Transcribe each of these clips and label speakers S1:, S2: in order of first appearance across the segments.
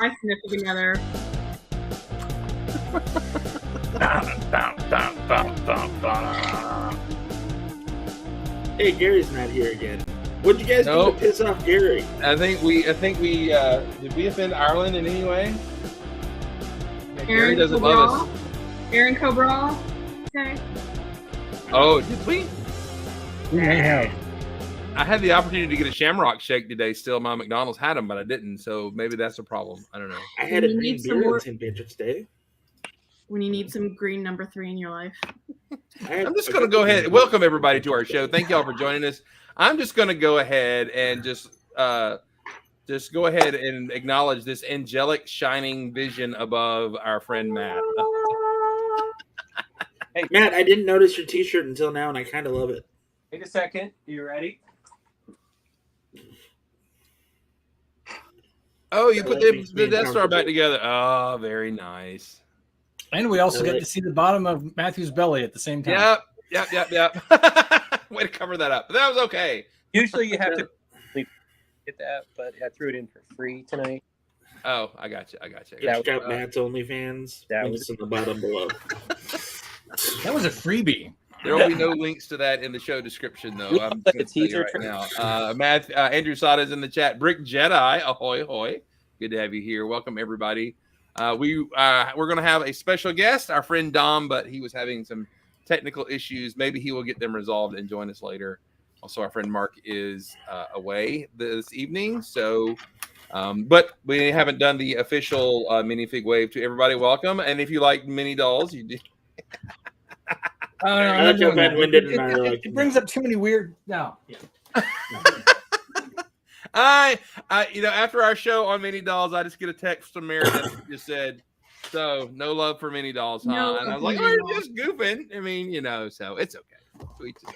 S1: I sniffed together.
S2: Hey, Gary's not here again. What'd you guys do to piss off Gary?
S3: I think we did we offend Ireland in any way? Gary doesn't love us.
S1: Aaron Cobra. Okay.
S3: Oh, did we?
S4: We may have.
S3: I had the opportunity to get a Shamrock Shake today. Still, my McDonald's had them, but I didn't. So maybe that's a problem. I don't know.
S2: I had a green beer on St. Patrick's Day.
S1: When you need some green number 3 in your life.
S3: I'm just going to go ahead. Welcome everybody to our show. Thank y'all for joining us. I'm just going to go ahead and just go ahead and acknowledge this angelic shining vision above our friend Matt.
S2: Hey Matt, I didn't notice your T-shirt until now, and I kind of love it.
S5: Wait a second. You ready?
S3: Oh, you put the Death Star back together. Oh, very nice.
S4: And we also get to see the bottom of Matthew's belly at the same time.
S3: Yep. Way to cover that up. But that was okay.
S5: Usually you have to get that, but I threw it in for free tonight.
S3: Oh, I got you.
S2: Check out Matt's OnlyFans. Links in the bottom below.
S4: That was a freebie.
S3: There will be no links to that in the show description, though. I'm going to tell you right now. Andrew Sada's in the chat. Brick Jedi, ahoy, hoy. Good to have you here. Welcome, everybody. We're going to have a special guest, our friend Dom, but he was having some technical issues. Maybe he will get them resolved and join us later. Also, our friend Mark is away this evening, so but we haven't done the official minifig wave to everybody. Welcome, and if you like mini dolls, you do.
S4: It brings up too many weird. No. Yeah.
S3: I after our show on mini dolls, I just get a text from Meredith that just said, "So no love for mini dolls, huh?"
S1: No,
S3: and I was like, "Oh, you're just goofing." I mean, so it's okay.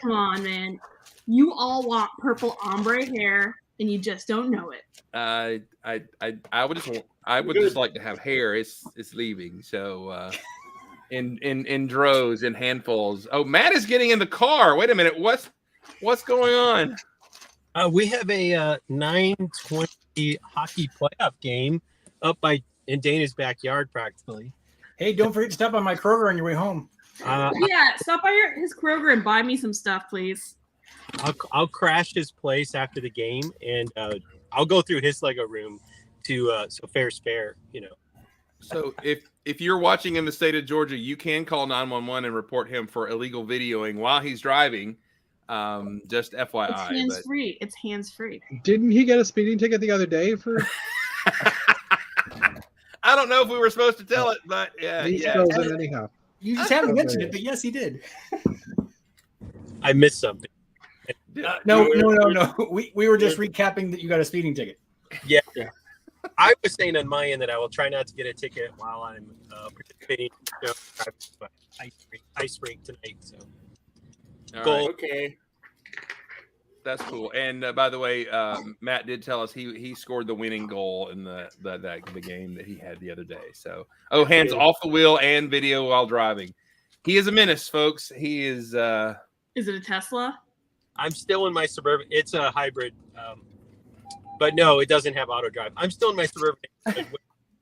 S1: Come on, man. You all want purple ombre hair, and you just don't know it.
S3: I would just like to have hair. It's leaving. So in droves, in handfuls. Oh, Matt is getting in the car. Wait a minute. What's going on?
S5: We have a 9:20 hockey playoff game up in Dana's backyard, practically.
S4: Hey, don't forget to stop by my Kroger on your way home.
S1: Yeah, stop by his Kroger and buy me some stuff, please.
S5: I'll crash his place after the game, and I'll go through his Lego room to so fair's fair,
S3: So if you're watching in the state of Georgia, you can call 911 and report him for illegal videoing while he's driving. Just FYI.
S1: It's hands-free. It's hands-free.
S6: Didn't he get a speeding ticket the other day for?
S3: I don't know if we were supposed to tell it, but yeah.
S6: Anyhow.
S4: You just haven't mentioned it, but yes, he did.
S5: I missed something.
S4: No. We were just recapping that you got a speeding ticket.
S5: Yeah. I was saying on my end that I will try not to get a ticket while I'm participating in the ice rink tonight. So,
S3: right. Okay, that's cool. And by the way, Matt did tell us he scored the winning goal in the game that he had the other day. So, hands off the wheel and video while driving. He is a menace, folks. He is.
S1: Is it a Tesla?
S5: I'm still in my Suburban. It's a hybrid. But no, it doesn't have auto drive. I'm still in my Suburban.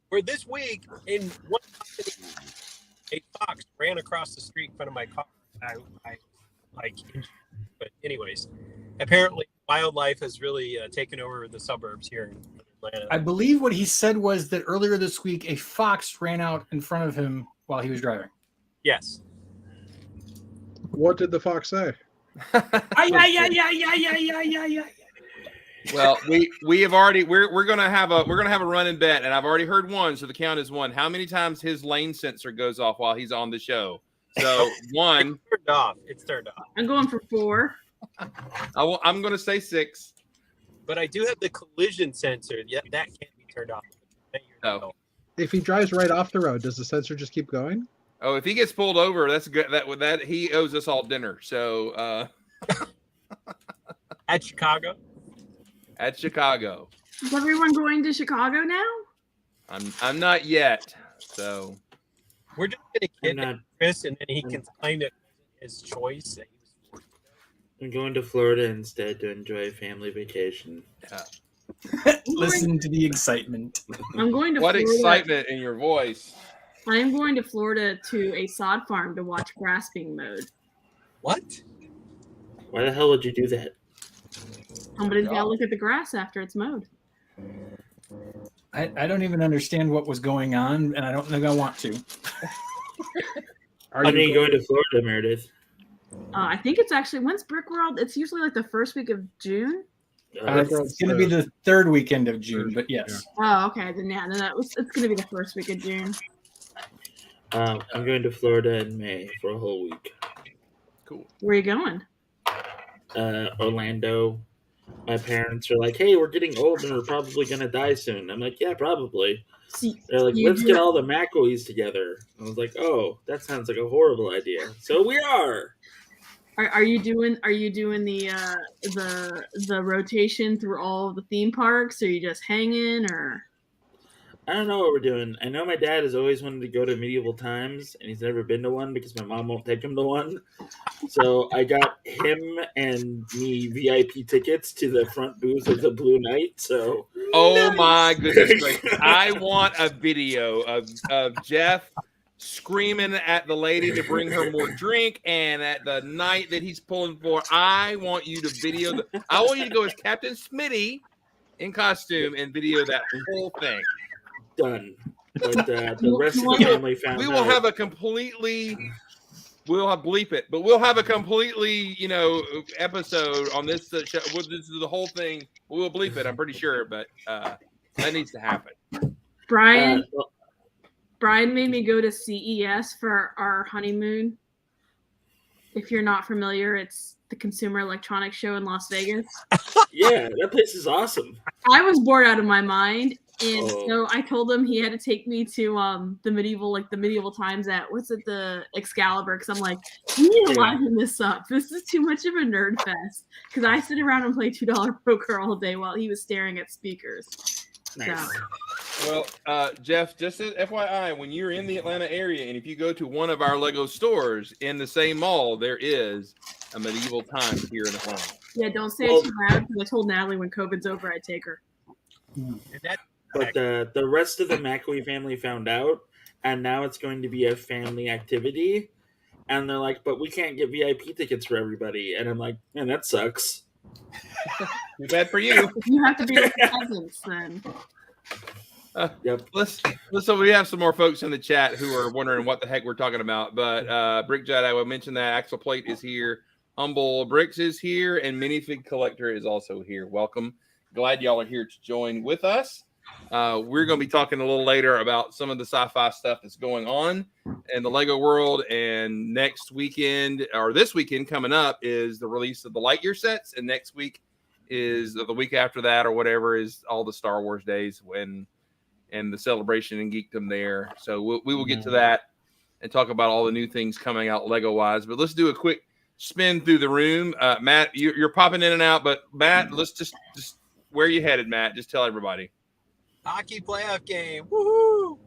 S5: Where this week, in one company, a fox ran across the street in front of my car. But anyways, apparently wildlife has really taken over the suburbs here in Atlanta.
S4: I believe what he said was that earlier this week, a fox ran out in front of him while he was driving.
S5: Yes.
S6: What did the fox say?
S4: Yeah.
S3: Well, we have already we're gonna have a running bet, and I've already heard one, so the count is 1. How many times his lane sensor goes off while he's on the show? So 1.
S5: It's turned off.
S1: I'm going for 4.
S3: I'm gonna say 6.
S5: But I do have the collision sensor. Yeah, that can't be turned off.
S3: Oh.
S6: If he drives right off the road, does the sensor just keep going?
S3: Oh, if he gets pulled over, that's good. That he owes us all dinner. So
S5: At Chicago.
S1: Is everyone going to Chicago now?
S3: I'm not yet. So
S5: we're just gonna kidnap Chris, and then he can claim that his choice.
S2: I'm going to Florida instead to enjoy a family vacation.
S3: Yeah.
S4: Listen to the excitement.
S1: I'm going to
S3: What
S1: Florida.
S3: excitement in your voice.
S1: I am going to Florida to a sod farm to watch grass being mowed.
S5: What?
S2: Why the hell would you do that?
S1: Somebody's got to look at the grass after it's mowed.
S4: I don't even understand what was going on, and I don't think I want to.
S2: Are you going to Florida, Meredith?
S1: I think it's actually, when's Brick World? It's usually like the first week of June.
S4: It's going to be the third weekend of June, but yes.
S1: Oh, okay. Then it's going to be the first week of June.
S2: I'm going to Florida in May for a whole week.
S3: Cool.
S1: Where are you going?
S2: Orlando. My parents are like, "Hey, we're getting old and we're probably gonna die soon." I'm like, "Yeah, probably." They're like, "Let's get all the McCoys together." I was like, "Oh, that sounds like a horrible idea." So we are.
S1: Are you doing the rotation through all of the theme parks? Or are you just hanging, or?
S2: I don't know what we're doing. I know my dad has always wanted to go to medieval times, and he's never been to one because my mom won't take him to one. So I got him and me VIP tickets to the front booth of the Blue Knight. So,
S3: My goodness gracious! I want a video of Jeff screaming at the lady to bring her more drink, and at the night that he's pulling for. I want you to video. I want you to go as Captain Smitty in costume and video that whole thing.
S2: Done. But the rest of the family found out.
S3: We will have a completely. We'll have bleep it, but we'll have a completely, episode on this show. This is the whole thing. We'll bleep it. I'm pretty sure, but that needs to happen.
S1: Brian made me go to CES for our honeymoon. If you're not familiar, it's the Consumer Electronics Show in Las Vegas.
S2: Yeah, that place is awesome.
S1: I was bored out of my mind. And so I told him he had to take me to the medieval times at the Excalibur, because I'm like, you need to liven this up. This is too much of a nerd fest. Because I sit around and play $2 poker all day while he was staring at speakers.
S2: Nice.
S1: So.
S3: Well, Jeff, just as FYI, when you're in the Atlanta area and if you go to one of our Lego stores in the same mall, there is a medieval times here in Atlanta.
S1: Yeah, don't say it too loud, because I told Natalie when COVID's over, I'd take her.
S2: But the rest of the McAwee family found out, and now it's going to be a family activity. And they're like, "But we can't get VIP tickets for everybody." And I'm like, "Man, that sucks."
S3: Too bad for you.
S1: You have to be with the peasants then.
S2: Yep.
S3: So we have some more folks in the chat who are wondering what the heck we're talking about. But Brick Jedi, I will mention that Axel Plate is here, Humble Bricks is here, and Minifig Collector is also here. Welcome. Glad y'all are here to join with us. We're going to be talking a little later about some of the sci-fi stuff that's going on in the Lego world. And next weekend, or this weekend coming up, is the release of the Lightyear sets. And next week is the week after that, or whatever, is all the Star Wars days and the celebration and geekdom there. So we will get to that and talk about all the new things coming out Lego-wise. But let's do a quick spin through the room. Matt, you're popping in and out. But, Matt, let's just where are you headed, Matt? Just tell everybody.
S5: Hockey playoff game. Woohoo!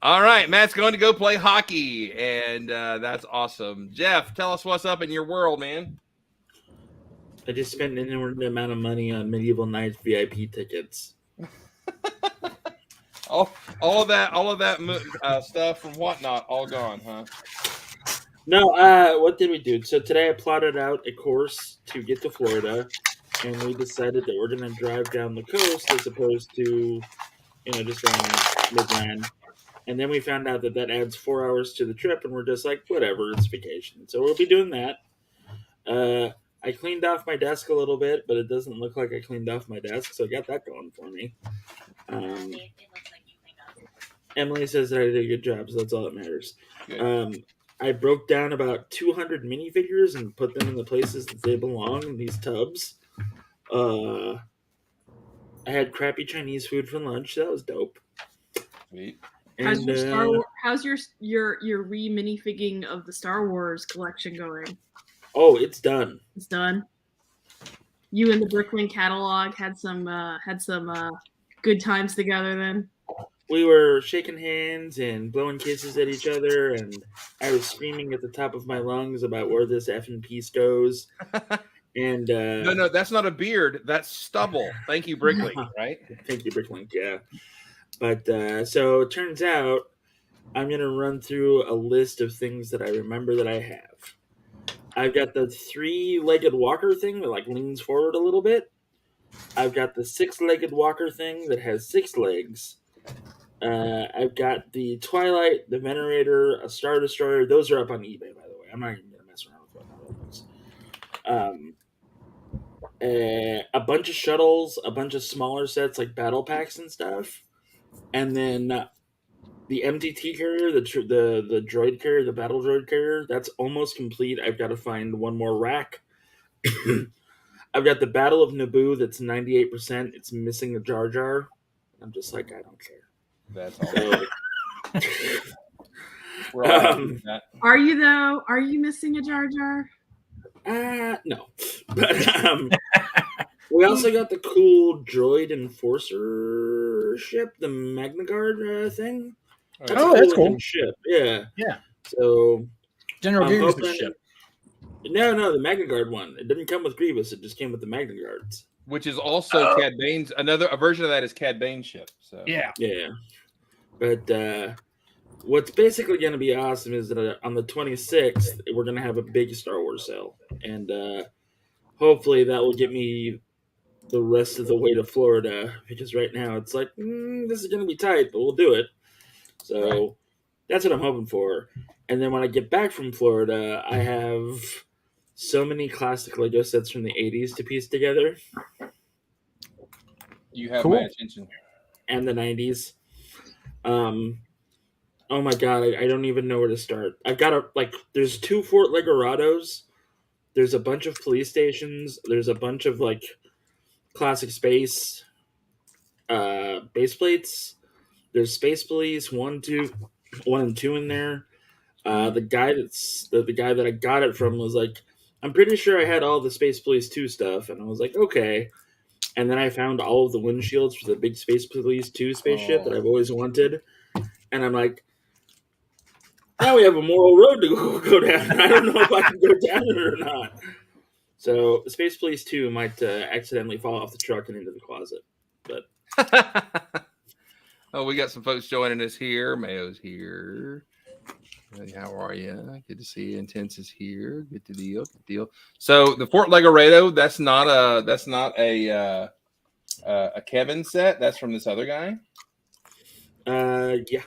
S3: All right, Matt's going to go play hockey, and that's awesome. Jeff, tell us what's up in your world, man.
S2: I just spent an inordinate amount of money on Medieval Nights VIP tickets.
S3: all of that stuff from whatnot, all gone, huh?
S2: No, what did we do? So today I plotted out a course to get to Florida, and we decided that we're going to drive down the coast as opposed to, just going midland. And then we found out that adds 4 hours to the trip, and we're just like, whatever, it's vacation. So we'll be doing that. I cleaned off my desk a little bit, but it doesn't look like I cleaned off my desk, so I got that going for me. Emily says that I did a good job, so that's all that matters. I broke down about 200 minifigures and put them in the places that they belong in these tubs. I had crappy Chinese food for lunch. That was dope.
S3: Sweet.
S1: How's your re-minifigging of the Star Wars collection going?
S2: Oh, it's done.
S1: It's done. You and the Brooklyn catalog had some good times together then.
S2: We were shaking hands and blowing kisses at each other, and I was screaming at the top of my lungs about where this effing piece goes. And
S3: No, that's not a beard. That's stubble. Thank you, Bricklink. Right?
S2: Thank you, Bricklink. Yeah. But so it turns out I'm going to run through a list of things that I remember that I have. I've got the 3-legged walker thing that like leans forward a little bit. I've got the 6-legged walker thing that has 6 legs. I've got the Twilight, the Venerator, a Star Destroyer. Those are up on eBay, by the way. I'm not even going to mess around with those. A bunch of shuttles, a bunch of smaller sets like battle packs and stuff. And then the MTT carrier, the droid carrier, the battle droid carrier, that's almost complete. I've got to find one more rack. I've got the Battle of Naboo that's 98%. It's missing a Jar Jar. I'm just like, I don't care.
S3: That's all.
S1: Are you though? Are you missing a Jar Jar?
S2: No. But we also got the cool droid enforcer ship, the Magna Guard thing.
S4: That's cool.
S2: Ship, yeah.
S4: Yeah.
S2: So
S4: General Grievous' ship.
S2: No, the Magna Guard one. It didn't come with Grievous. It just came with the Magna Guards,
S3: which is also Cad Bane's. A version of that is Cad Bane's ship. So
S2: yeah. But what's basically going to be awesome is that on the 26th we're going to have a big Star Wars sale, and hopefully that will get me the rest of the way to Florida, because right now it's like this is going to be tight, but we'll do it. So that's what I'm hoping for. And then when I get back from Florida, I have so many classic Lego sets from the 80s to piece together.
S3: You have my attention.
S2: And the 90s. Oh my god, I don't even know where to start. I've got there's 2 Fort Legorados. There's a bunch of police stations. There's a bunch of classic space base plates. There's Space Police 1 and 2 in there. The guy that I got it from was like, I'm pretty sure I had all the Space Police 2 stuff, and I was like, okay. And then I found all of the windshields for the big Space Police 2 spaceship that I've always wanted, and I'm like, now we have a moral road to go down. I don't know if I can go down it or not. So Space Police 2 might accidentally fall off the truck and into the closet, but.
S3: Oh, we got some folks joining us here. Mayo's here. Hey, how are you? Good to see you. Intense is here. Good deal. So the Fort Legoredo, that's not a Kevin set. That's from this other guy.
S2: Yeah.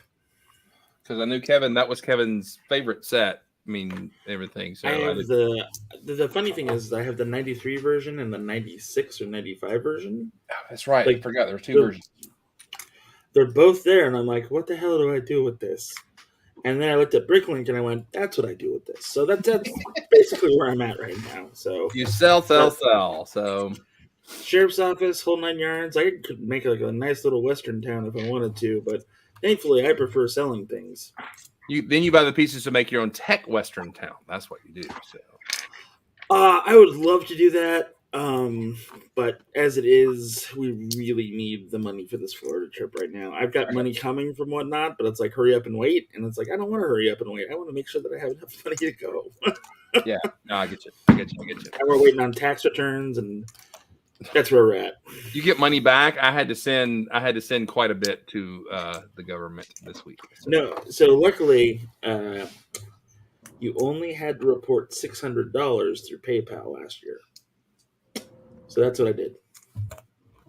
S3: Because I knew Kevin. That was Kevin's favorite set. I mean, everything. So
S2: I have the funny thing is I have the 93 version and the 96 or 95 version.
S3: Oh, that's right. I forgot there were 2 versions.
S2: They're both there, and I'm like, what the hell do I do with this? And then I looked at Bricklink, and I went, that's what I do with this. So that's basically where I'm at right now. So
S3: you sell. So
S2: sheriff's office, whole 9 yards. I could make a nice little western town if I wanted to, but thankfully I prefer selling things.
S3: Then you buy the pieces to make your own tech western town. That's what you do. So
S2: I would love to do that. But as it is, we really need the money for this Florida trip right now. I've got money coming from whatnot, but it's like hurry up and wait. And it's like, I don't want to hurry up and wait. I want to make sure that I have enough money to go.
S3: Yeah, no, I get you.
S2: And we're waiting on tax returns, and that's where we're at.
S3: You get money back. I had to send quite a bit to the government this week.
S2: So luckily, you only had to report $600 through PayPal last year. So that's what I did.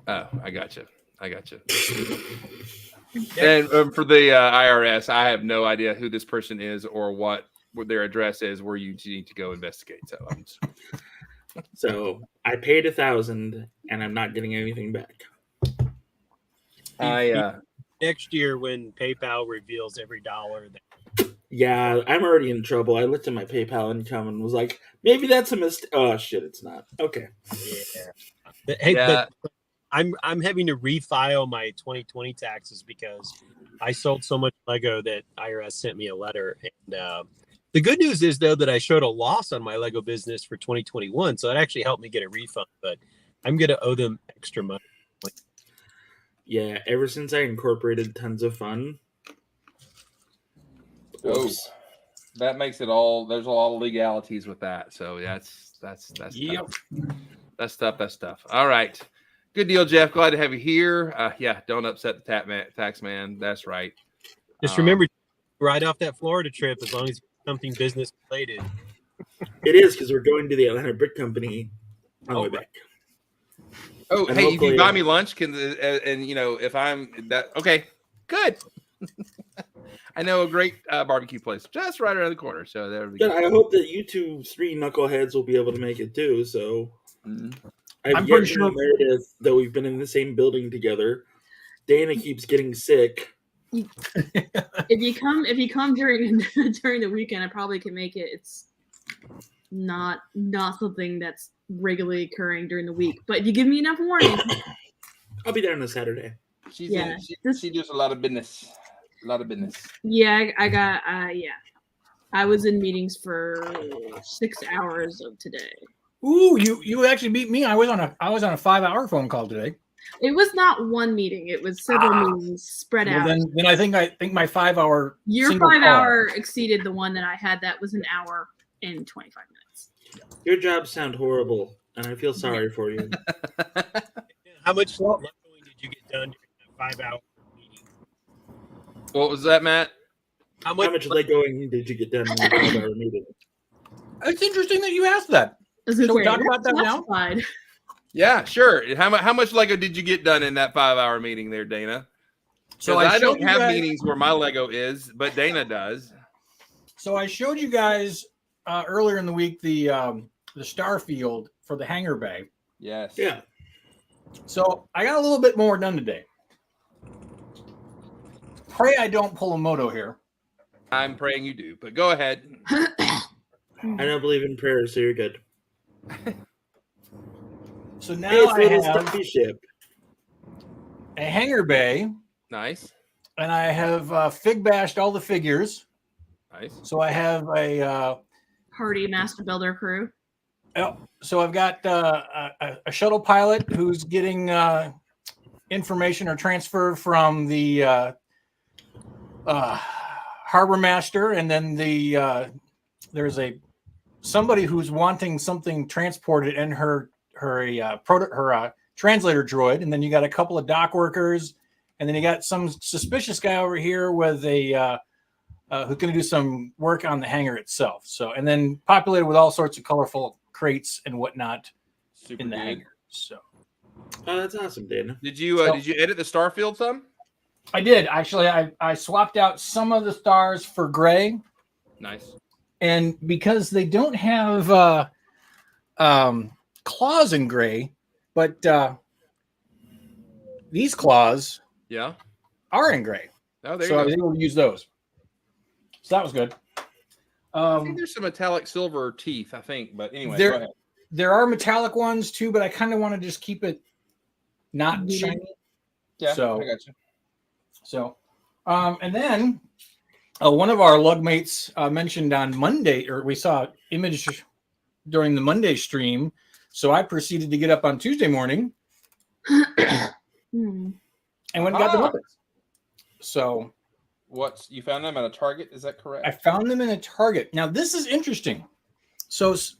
S3: Oh, I got you. And for the IRS, I have no idea who this person is or what their address is where you need to go investigate. So
S2: I paid $1,000 and I'm not getting anything back.
S5: Next year when PayPal reveals every dollar.
S2: Yeah, I'm already in trouble. I looked at my PayPal income and was like, maybe that's a mistake. Oh shit, it's not. Okay.
S5: Yeah. Hey, but I'm having to refile my 2020 taxes because I sold so much Lego that IRS sent me a letter. And the good news is though that I showed a loss on my Lego business for 2021, so it actually helped me get a refund. But I'm gonna owe them extra money.
S2: Yeah, ever since I incorporated Tons of Fun.
S3: Oh, that makes it all. There's a lot of legalities with that, so that's That's
S4: Yep.
S3: tough. That's tough. That's tough. All right. Good deal, Jeff. Glad to have you here. Yeah, don't upset the tax man. That's right.
S5: Just remember, right off that Florida trip, as long as something business related.
S2: It is because we're going to the Atlanta Brick Company on the way back.
S3: Oh,
S2: And
S3: hey, if you
S2: hopefully-
S3: buy me lunch, and you know, if I'm that, okay, good. I know a great barbecue place just right around the corner. So there we
S2: Good.
S3: go.
S2: I hope that you three knuckleheads will be able to make it too. So
S3: Mhm.
S2: I've
S4: I'm
S2: yet
S4: pretty
S2: to
S4: sure-
S2: know Meredith, though we've been in the same building together. Dana keeps getting sick.
S1: If you come during during the weekend, I probably can make it. It's not something that's regularly occurring during the week. But if you give me enough warning,
S2: I'll be there on a Saturday.
S1: Yeah,
S3: She does a lot of business. A lot of business.
S1: yeah, I got I was in meetings for 6 hours of today.
S4: Ooh, you actually beat me. I was on a 5-hour phone call today.
S1: It was not one meeting; it was several meetings spread
S4: Well,
S1: out.
S4: then I think my 5-hour.
S1: Your
S4: single
S1: 5
S4: call-
S1: hour exceeded the one that I had. That was an hour and 25 minutes.
S2: Your jobs sound horrible, and I feel sorry for you.
S5: How much leveling did you get done during that 5-hour meeting?
S3: What was that, Matt?
S5: How
S2: How much Legoing did you get done in the 5-hour meeting?
S4: It's interesting that you asked that.
S1: I was gonna
S4: Shall we
S1: say,
S4: talk about that now?
S1: classified.
S3: Yeah, sure. How much Lego did you get done in that 5-hour meeting there, Dana?
S4: So
S3: I
S4: showed
S3: don't
S4: you
S3: have
S4: guys-
S3: meetings where my Lego is, but Dana does.
S4: So I showed you guys earlier in the week the Starfield for the hangar bay.
S3: Yes.
S2: Yeah.
S4: So I got a little bit more done today. Pray I don't pull a moto here.
S3: I'm praying you do, but go ahead.
S2: I don't believe in prayers, so you're good.
S4: So now
S2: Hey, it's
S4: I
S2: little
S4: have
S2: stuffy ship.
S4: a hangar bay,
S3: Nice.
S4: and I have fig bashed all the figures.
S3: Nice.
S4: So I have a
S1: Hardy Master Builder crew.
S4: so I've got a shuttle pilot who's getting information or transfer from the harbor master, and then there's somebody who's wanting something transported in her translator droid, and then you got a couple of dock workers, and then you got some suspicious guy over here with a who's going to do some work on the hangar itself. So, and then populated with all sorts of colorful crates and whatnot
S3: Super
S4: in the
S3: good.
S4: hangar. So
S2: Oh, that's awesome, Dana.
S3: Did you edit the Starfield some?
S4: I did actually. I swapped out some of the stars for gray,
S3: Nice.
S4: and because they don't have claws in gray, but these claws
S3: Yeah.
S4: are in gray.
S3: Oh, there
S4: So I
S3: you
S4: was
S3: go.
S4: able to use those. So that was good.
S3: I think there's some metallic silver teeth, I think, but anyway,
S4: There-
S3: go ahead.
S4: There are metallic ones too, but I kind of want to just keep it not
S1: Muted.
S4: shiny.
S3: Yeah,
S4: So-
S3: I got you.
S4: So, and then one of our lug mates mentioned on Monday, or we saw image during the Monday stream. So I proceeded to get up on Tuesday morning
S1: Hmm.
S4: and went and got the
S3: Ah.
S4: Muppets. So
S3: You found them at a Target? Is that correct?
S4: I found them in a Target. Now this is interesting. So as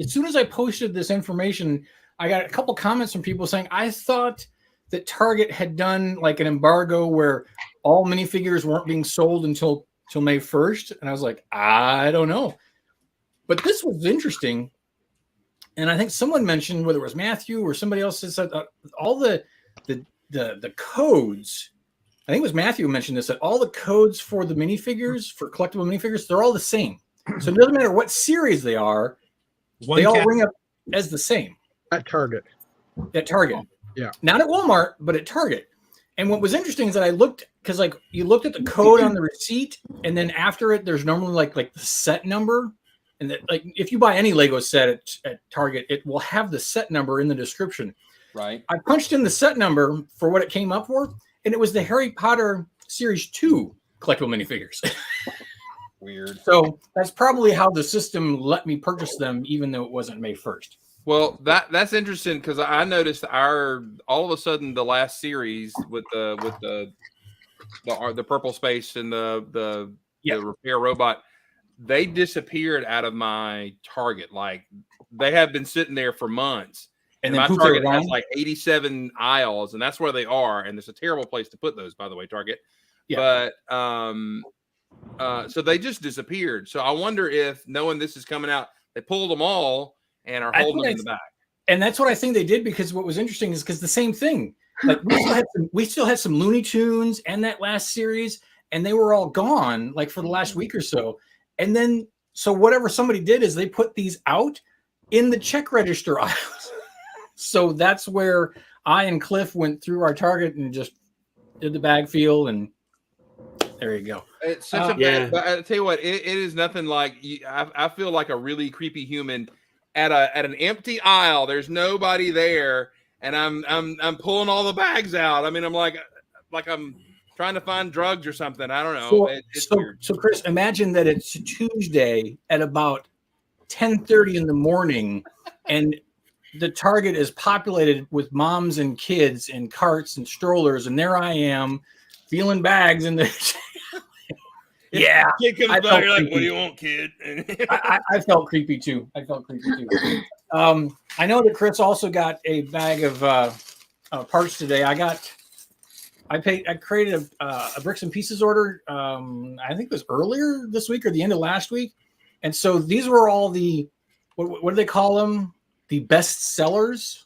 S4: soon as I posted this information, I got a couple comments from people saying I thought that Target had done like an embargo where all minifigures weren't being sold until May 1st, and I was like, I don't know. But this was interesting, and I think someone mentioned, whether it was Matthew or somebody else, said all the codes. I think it was Matthew who mentioned this, that all the codes for the minifigures, for collectible minifigures, they're all the same. So it doesn't matter what series they are, they all ring up as the same
S6: At Target.
S4: at Target.
S6: Yeah.
S4: Not at Walmart, but at Target. And what was interesting is that I looked, because like you looked at the code on the receipt, and then after it, there's normally like the set number. And that, like if you buy any Lego set at Target, it will have the set number in the description.
S3: Right.
S4: I punched in the set number for what it came up for, and it was the Harry Potter Series 2 collectible minifigures.
S3: Weird.
S4: So that's probably how the system let me purchase them, even though it wasn't May 1st.
S3: Well, that's interesting because I noticed all of a sudden the last series with the purple space and the
S4: Yeah.
S3: repair robot, they disappeared out of my Target. Like they have been sitting there for months. And my Target has like 87 aisles, and that's where they are. And it's a terrible place to put those, by the way, Target. Yeah. But so they just disappeared. So I wonder if, knowing this is coming out, they pulled them all and are holding them in the back.
S4: And that's what I think they did, because what was interesting is because the same thing. Like we still had some Looney Tunes and that last series, and they were all gone like for the last week or so. And then so whatever somebody did is they put these out in the check register aisles. So that's where I and Cliff went through our Target and just did the bag feel, and there you go.
S3: It's such a bad, but I tell you what, it is nothing like. I feel like a really creepy human at an empty aisle. There's nobody there, and I'm pulling all the bags out. I mean, I'm like I'm trying to find drugs or something. I don't know. It's weird.
S4: So Chris, imagine that it's Tuesday at about 10:30 in the morning, and the Target is populated with moms and kids in carts and strollers, and there I am feeling bags in the. Yeah,
S3: kid comes by, you're like, "What do you want, kid?"
S4: I felt creepy too. I know that Chris also got a bag of parts today. I created a bricks and pieces order. I think it was earlier this week or the end of last week, and so these were all the what do they call them? The best sellers.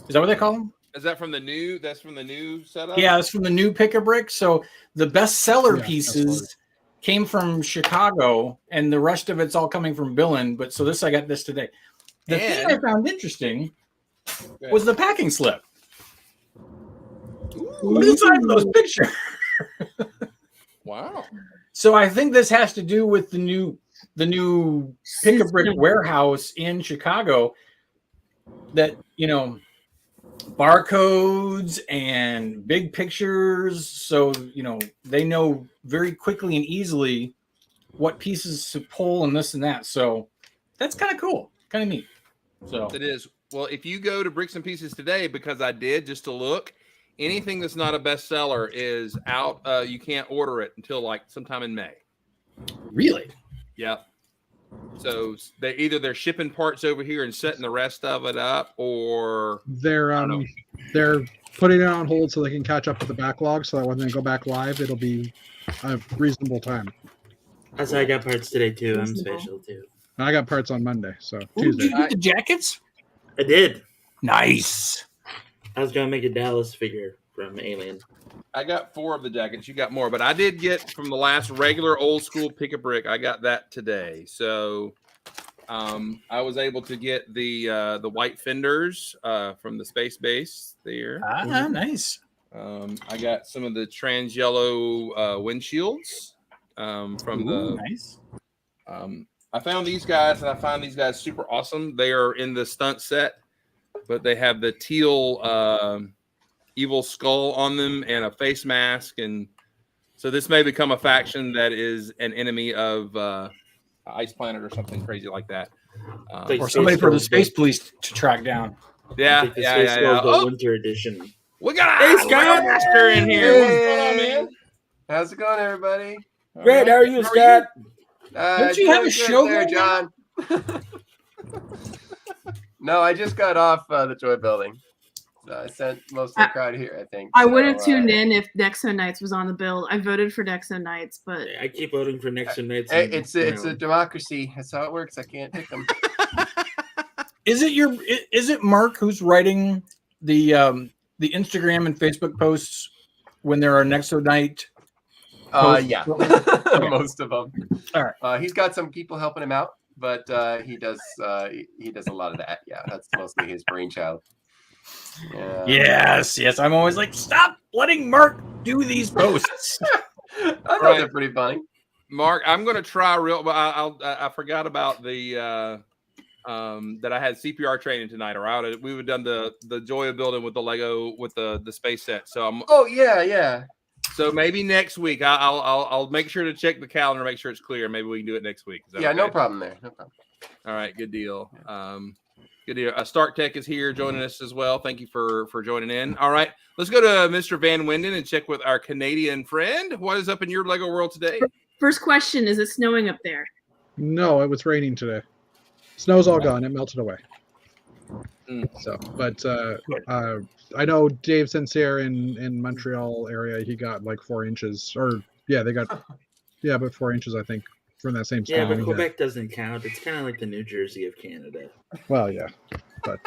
S4: Is that what they call them?
S3: Is that from the new? That's from the new setup.
S4: Yeah, it's from the new Pick-a-Brick. So the best seller pieces came from Chicago, and the rest of it's all coming from Billin. But so I got this today. The thing I found interesting was the packing slip. Look inside those pictures.
S3: Wow.
S4: So I think this has to do with the new Pick-a-Brick warehouse in Chicago. That barcodes and big pictures, so they know very quickly and easily what pieces to pull and this and that. So that's kind of cool, kind of neat. So
S3: it is. Well, if you go to Bricks and Pieces today, because I did just to look, anything that's not a bestseller is out. You can't order it until like sometime in May.
S4: Really?
S3: Yep. So they're shipping parts over here and setting the rest of it up, or
S6: they're putting it on hold so they can catch up with the backlog, so that when they go back live, it'll be a reasonable time.
S2: That's how I got parts today too. I'm special too.
S6: I got parts on Monday, so
S4: Tuesday. Did you get the jackets?
S2: I did.
S4: Nice.
S2: I was gonna make a Dallas figure from Alien.
S3: I got 4 of the jackets. You got more, but I did get from the last regular old school Pick-a-Brick. I got that today, so I was able to get the white fenders from the space base there.
S4: Nice.
S3: I got some of the trans yellow windshields from
S4: nice.
S3: I found these guys, and I find these guys super awesome. They are in the stunt set, but they have the teal evil skull on them and a face mask, and so this may become a faction that is an enemy of Ice Planet or something crazy like that,
S4: or somebody for the Space Police to track down.
S3: Yeah.
S2: Oh, Winter Edition.
S3: We got a Scott Master in here.
S7: Hey.
S3: What's going on, man?
S7: How's it going, everybody?
S2: Great. How are you, Scott?
S4: Don't you have a show
S7: there, John? No, I just got off the Joy Building. I sent most of the crowd here, I think.
S1: I would have tuned in if Nexo Knights was on the bill. I voted for Nexo Knights, but
S2: I keep voting for Nexo Knights.
S7: It's a democracy. That's how it works. I can't pick them.
S4: Is it Mark who's writing the Instagram and Facebook posts when there are Nexo Knight?
S7: Yeah, most of them.
S4: All right.
S7: He's got some people helping him out, but he does a lot of that. Yeah, that's mostly his brainchild. Yeah.
S4: Yes. I'm always like, stop letting Mark do these posts.
S7: I thought they're pretty funny.
S3: Mark, I'm going to try but I forgot about the that I had CPR training tonight, or we would have done the Joy of Building with the Lego with the space set. So I'm.
S7: Oh yeah.
S3: So maybe next week I'll make sure to check the calendar, make sure it's clear. Maybe we can do it next week.
S7: Yeah, okay? No problem there. No problem.
S3: All right, good deal. Good deal. Stark Tech is here joining us as well. Thank you for joining in. All right, let's go to Mr. Van Winden and check with our Canadian friend. What is up in your Lego world today?
S1: First question: is it snowing up there?
S6: No, it was raining today. Snow's all gone. It melted away. So, but I know Dave Sincere in Montreal area, he got like 4 inches, or they got but 4 inches, I think, from that same storm.
S2: Yeah, but Quebec doesn't count. It's kind of like the New Jersey of Canada.
S6: Well, yeah, but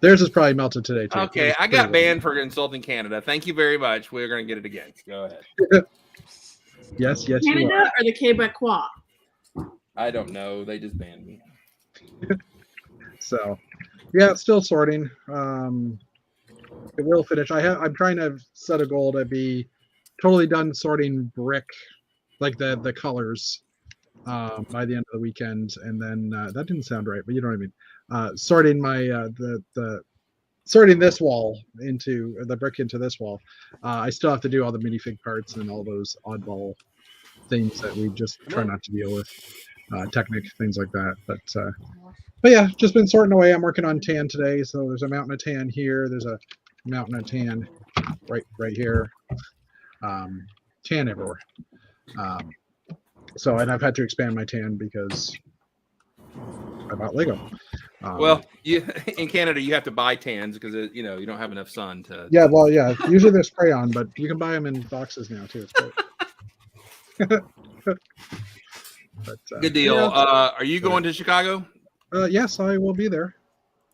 S6: theirs is probably melted today too.
S3: Okay, I got banned for insulting Canada. Thank you very much. We're going to get it again. Go ahead.
S6: Yes,
S1: Canada or the Quebecois?
S3: I don't know. They just banned me.
S6: So, yeah, still sorting. It will finish. I'm trying to set a goal to be totally done sorting brick, like the colors, by the end of the weekend. And then that didn't sound right, but you know what I mean. Sorting my sorting this wall into the brick into this wall. I still have to do all the minifig parts and all those oddball things that we just try not to deal with, Technic, things like that. But yeah, just been sorting away. I'm working on tan today, so there's a mountain of tan here. There's a mountain of tan right here. Tan everywhere. So, and I've had to expand my tan because I bought Lego.
S3: Well, in Canada, you have to buy tans because you don't have enough sun to.
S6: Yeah, well, yeah. Usually they're spray on, but you can buy them in boxes now too. It's great. But,
S3: good deal. Are you going to Chicago?
S6: Yes, I will be there.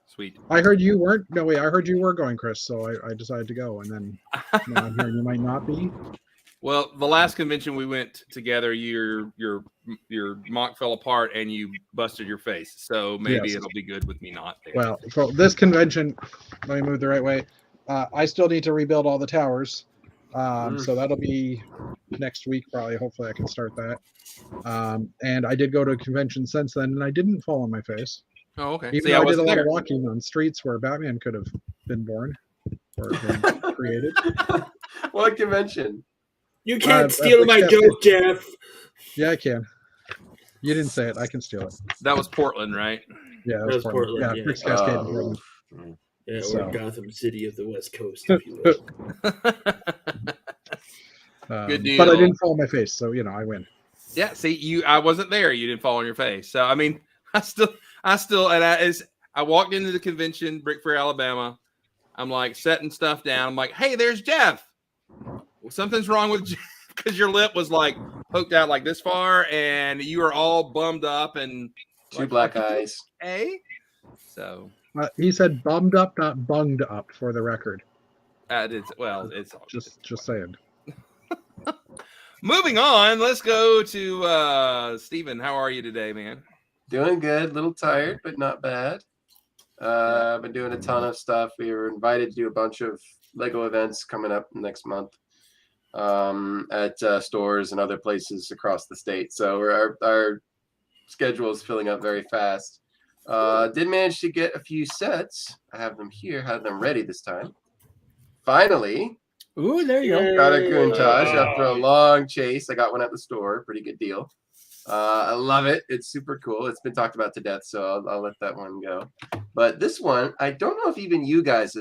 S3: Sweet.
S6: I heard you weren't. No, wait. I heard you were going, Chris. So I decided to go, and then now I'm hearing you might not be.
S3: Well, the last convention we went together, your mock fell apart and you busted your face. So maybe it'll be good with me not there.
S6: Well, for this convention, let me move the right way. I still need to rebuild all the towers. So that'll be next week, probably. Hopefully I can start that. And I did go to a convention since then, and I didn't fall on my face.
S3: Oh, okay.
S6: Even though I did a lot of walking on streets where Batman could have been born or been created.
S7: What convention?
S2: You can't steal my joke, Jeff.
S6: Yeah, I can. You didn't say it. I can steal it.
S3: That was Portland, right?
S6: Yeah, that was Portland. Yeah, Bricks Cascade in Portland.
S2: Yeah, or Gotham City of the West Coast, if you will.
S3: Good deal.
S6: But I didn't fall on my face, so I win.
S3: Yeah, see, I wasn't there. You didn't fall on your face. So I mean, I still, and I walked into the convention, Brick Fair, Alabama. I'm like setting stuff down. I'm like, hey, there's Jeff. Well, something's wrong with Jeff because your lip was like poked out like this far, and you were all bummed up and
S7: two black eyes.
S3: Hey, so
S6: he said bummed up, not bunged up, for the record.
S3: It's
S6: just saying.
S3: Moving on, let's go to Steven. How are you today, man?
S7: Doing good. A little tired, but not bad. I've been doing a ton of stuff. We were invited to do a bunch of Lego events coming up next month at stores and other places across the state. So our schedule is filling up very fast. Did manage to get a few sets. I have them here. Have them ready this time. Finally.
S4: Ooh, there you go.
S7: Got a Countach after a long chase. I got one at the store. Pretty good deal. I love it. It's super cool. It's been talked about to death, so I'll let that one go. But this one, I don't know if even you guys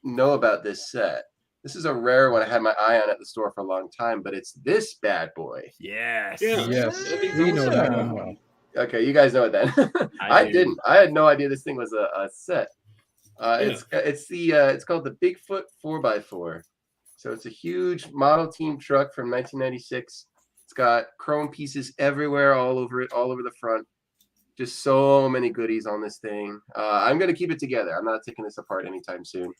S7: know about this set. This is a rare one I had my eye on at the store for a long time, but it's this bad boy.
S3: Yes.
S6: Yes. We know that one well.
S7: Okay, you guys know it then. I didn't. I had no idea this thing was a set. It's called the Bigfoot 4x4. So it's a huge model team truck from 1996. It's got chrome pieces everywhere, all over it, all over the front. Just so many goodies on this thing. I'm going to keep it together. I'm not taking this apart anytime soon.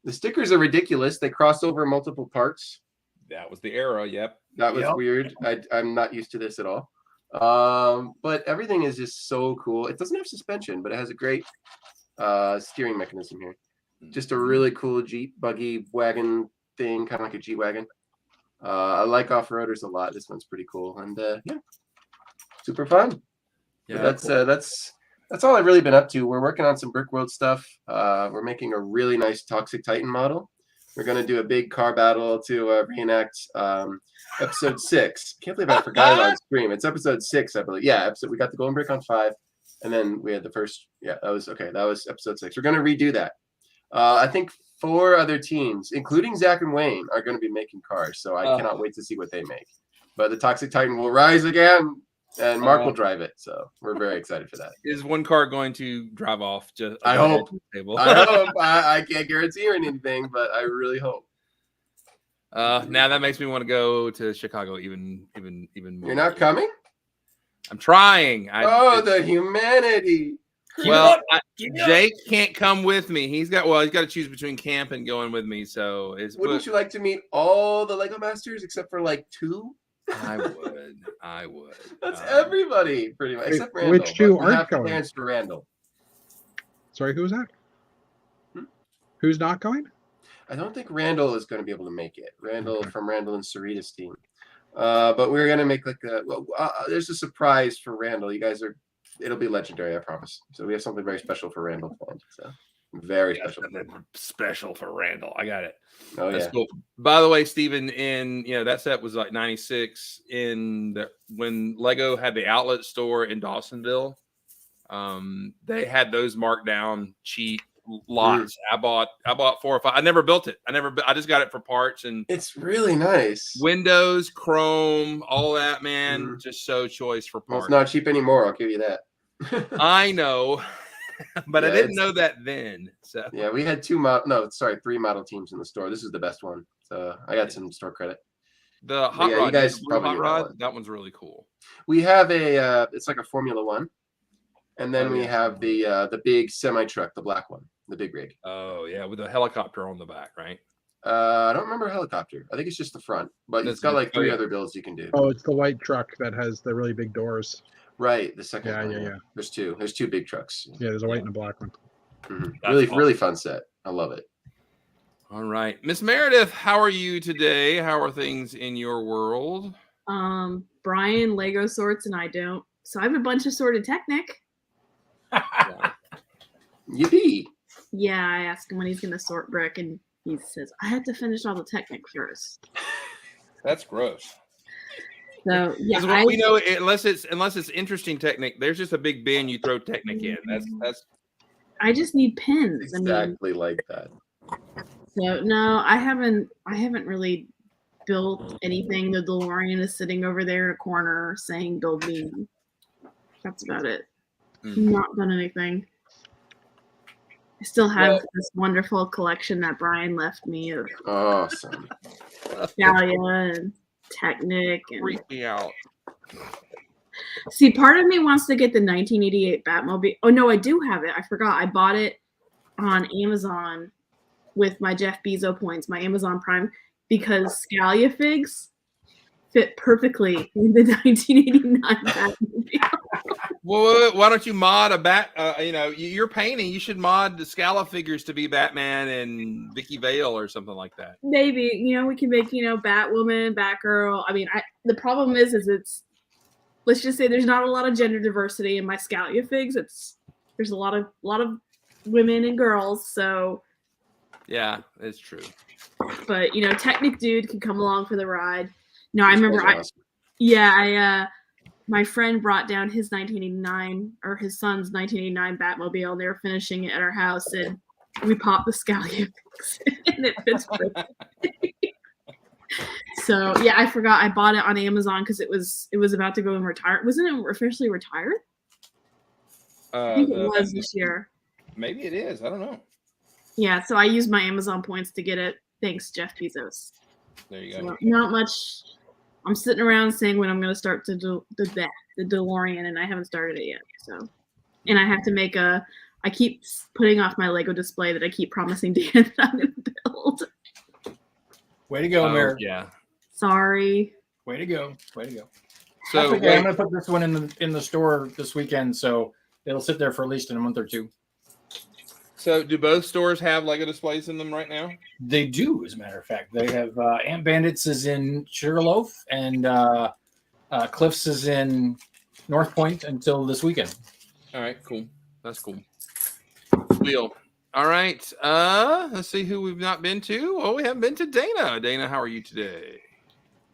S7: The stickers are ridiculous. They cross over multiple parts.
S3: That was the era. Yep.
S7: That was weird. I'm not used to this at all. But everything is just so cool. It doesn't have suspension, but it has a great steering mechanism here. Just a really cool Jeep buggy wagon thing, kind of like a G-Wagon. I like off-roaders a lot. This one's pretty cool, and super fun. Yeah, that's all I've really been up to. We're working on some Brick World stuff. We're making a really nice Toxic Titan model. We're going to do a big car battle to reenact episode 6. Can't believe I forgot it on stream. It's episode 6, I believe. Yeah, we got the Golden Brick on 5, and then we had the first. Yeah, that was episode 6. We're going to redo that. I think 4 other teams, including Zach and Wayne, are going to be making cars. So I cannot wait to see what they make. But the Toxic Titan will rise again. And Mark will drive it, so we're very excited for that.
S3: Is one car going to drive off? Just
S7: I hope.
S3: Table?
S7: I hope. I can't guarantee or anything, but I really hope.
S3: Now that makes me want to go to Chicago even more.
S7: You're not coming?
S3: I'm trying.
S7: The humanity.
S3: Well, Jake can't come with me. He's got to choose between camp and going with me. So
S7: wouldn't you like to meet all the Lego Masters except for like 2?
S3: I would.
S7: That's everybody, pretty much, except Randall.
S6: Which 2 aren't going?
S7: Plans for Randall.
S6: Sorry, who's that? Who's not going?
S7: I don't think Randall is going to be able to make it. Randall from Randall and Sarita's team. But we're going to make like there's a surprise for Randall. You guys it'll be legendary, I promise. So we have something very special for Randall planned. So very special.
S3: Special for Randall. I got it.
S7: Oh,
S3: that's cool. By the way, Steven, that set was like 96 when Lego had the outlet store in Dawsonville. They had those marked down cheap lots. I bought 4 or 5. I never built it. I just got it for parts, and
S7: it's really nice.
S3: Windows, chrome, all that, man. Just so choice for parts.
S7: Well, it's not cheap anymore, I'll give you that.
S3: I know. But I didn't know that then. So
S7: yeah, we had 3 model teams in the store. This is the best one. So I got some store credit.
S3: The hot rod,
S7: you guys probably
S3: hot rod, that one's really cool.
S7: We have it's like a Formula 1, and then we have the big semi truck, the black one, the big rig.
S3: Oh yeah, with a helicopter on the back, right?
S7: I don't remember a helicopter. I think it's just the front, but it's got like 3 other builds you can do.
S6: Oh, it's the white truck that has the really big doors.
S7: Right, the second one.
S6: Yeah.
S7: There's 2. There's 2 big trucks.
S6: Yeah, there's a white and a black one.
S7: Really, awesome. Really fun set. I love it.
S3: All right, Miss Meredith, how are you today? How are things in your world?
S1: Brian Lego sorts and I don't, so I have a bunch of sorted Technic.
S7: Yippee!
S1: Yeah, I asked him when he's gonna sort brick, and he says I have to finish all the Technic first.
S3: That's gross.
S1: So yeah,
S3: we know, unless it's interesting Technic, there's just a big bin you throw Technic in. That's.
S1: I just need pins.
S7: Exactly like that.
S1: So no, I haven't really built anything. The DeLorean is sitting over there in a corner saying "Build me." That's about it. Not done anything. I still have this wonderful collection that Brian left me of
S7: awesome
S1: Scalia and Technic and
S3: freak me out.
S1: See, part of me wants to get the 1988 Batmobile. Oh no, I do have it. I forgot. I bought it on Amazon with my Jeff Bezos points, my Amazon Prime, because Scalia figs fit perfectly in the 1989 Batmobile.
S3: Well, why don't you mod a bat? You're painting. You should mod the Scala figures to be Batman and Vicky Vale or something like that.
S1: Maybe we can make Batwoman, Batgirl. I mean, the problem is it's. Let's just say there's not a lot of gender diversity in my Scalia figs. There's a lot of women and girls. So.
S3: Yeah, it's true.
S1: But Technic dude can come along for the ride. No, I remember. My friend brought down his 1989 or his son's 1989 Batmobile, and they were finishing it at our house, and we popped the Scalia fix, and it fits perfectly. So yeah, I forgot I bought it on Amazon because it was about to go and retire. Wasn't it officially retired? I think it was this year.
S3: Maybe it is. I don't know.
S1: Yeah, so I used my Amazon points to get it. Thanks, Jeff Bezos.
S3: There you go.
S1: So not much. I'm sitting around saying when I'm going to start to do the DeLorean, and I haven't started it yet. So, and I have to make I keep putting off my Lego display that I keep promising Dan that I'm going to build.
S4: Way to go, Mary.
S3: Yeah.
S1: Sorry.
S4: Way to go. Way to go.
S3: So
S4: I'm going to put this one in the store this weekend, so it'll sit there for at least a month or 2.
S3: So do both stores have Lego displays in them right now?
S4: They do, as a matter of fact. They have Ant Bandits is in Sugarloaf, and Cliffs is in North Point until this weekend.
S3: All right, cool. That's cool. Deal. All right. Let's see who we've not been to. Oh, we haven't been to Dana. Dana, how are you today?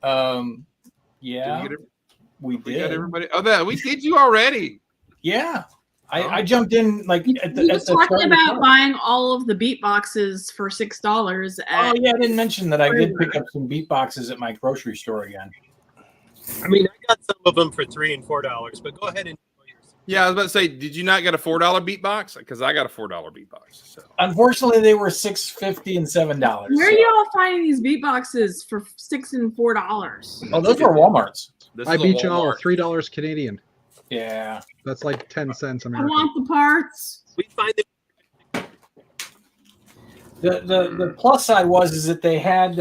S4: Yeah, we did.
S3: Got everybody. Oh, we did you already.
S4: Yeah. I jumped in like at the.
S1: He was talking about buying all of the beat boxes for $6.
S4: Oh yeah, I didn't mention that I did pick up some beat boxes at my grocery store again.
S5: I mean, I got some of them for $3 and $4, but go ahead and enjoy yours.
S3: Yeah, I was about to say, did you not get a $4 beatbox? Because I got a $4 beatbox. So
S4: Unfortunately, they were $6.50 and $7.
S1: Where are y'all finding these beatboxes for $6 and $4?
S4: Oh, those were Walmart's.
S6: I beat you all. $3 Canadian.
S4: Yeah,
S6: that's like 10 cents
S1: I
S6: American.
S1: want the parts.
S5: We find them.
S4: the plus side is that they had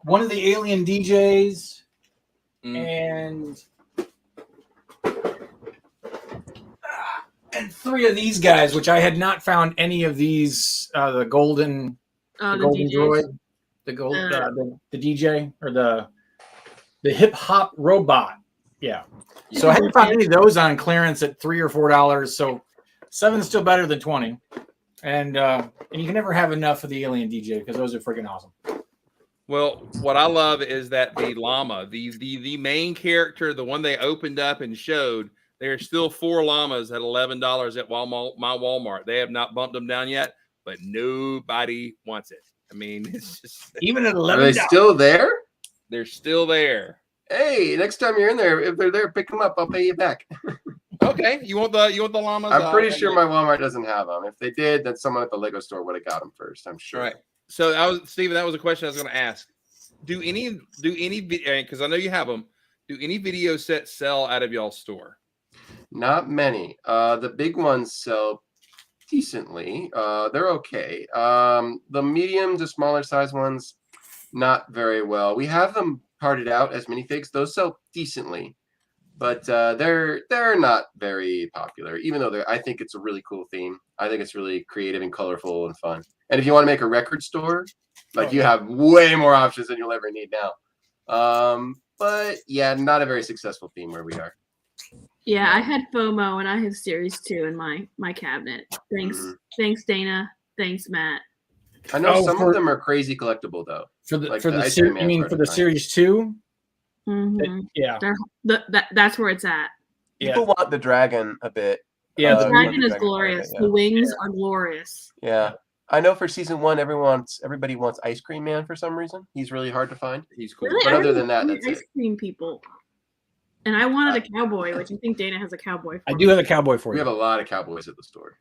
S4: one of the alien DJs and 3 of these guys, which I had not found any of these. The golden droid, the DJ or the hip hop robot. Yeah. So I hadn't found any of those on clearance at $3 or $4. So 7 is still better than 20. And you can never have enough of the alien DJ because those are freaking awesome.
S3: Well, what I love is that the llama, the main character, the one they opened up and showed, there are still 4 llamas at $11 at my Walmart. They have not bumped them down yet, but nobody wants it. I mean, it's just
S4: even at $11.
S7: Are they still there?
S3: They're still there.
S7: Hey, next time you're in there, if they're there, pick them up. I'll pay you back.
S3: Okay, you want the llamas?
S7: I'm pretty sure my Walmart doesn't have them. If they did, then someone at the Lego store would have got them first. I'm sure.
S3: All right. So Steven, that was a question I was going to ask. Do any because I know you have them. Do any video sets sell out of y'all's store?
S7: Not many. The big ones sell decently. They're okay. The medium to smaller size ones, not very well. We have them parted out as minifigs. Those sell decently, but they're not very popular. Even though I think it's a really cool theme. I think it's really creative and colorful and fun. And if you want to make a record store, you have way more options than you'll ever need now. But yeah, not a very successful theme where we are.
S1: Yeah, I had FOMO and I have Series 2 in my cabinet. Thanks, Dana. Thanks, Matt.
S7: I know some of them are crazy collectible though.
S4: For the Series 2?
S1: Mm-hmm.
S4: Yeah.
S1: That's where it's at.
S7: People want the dragon a bit.
S1: Yeah, the dragon is glorious. The wings are glorious.
S7: Yeah. I know for season 1, everybody wants Ice Cream Man for some reason. He's really hard to find.
S3: He's cool.
S1: Really?
S7: But other than that, that's
S1: ice cream people. And I wanted a cowboy, which I think Dana has a cowboy for.
S4: I do have a cowboy for you.
S7: We have a lot of cowboys at the store.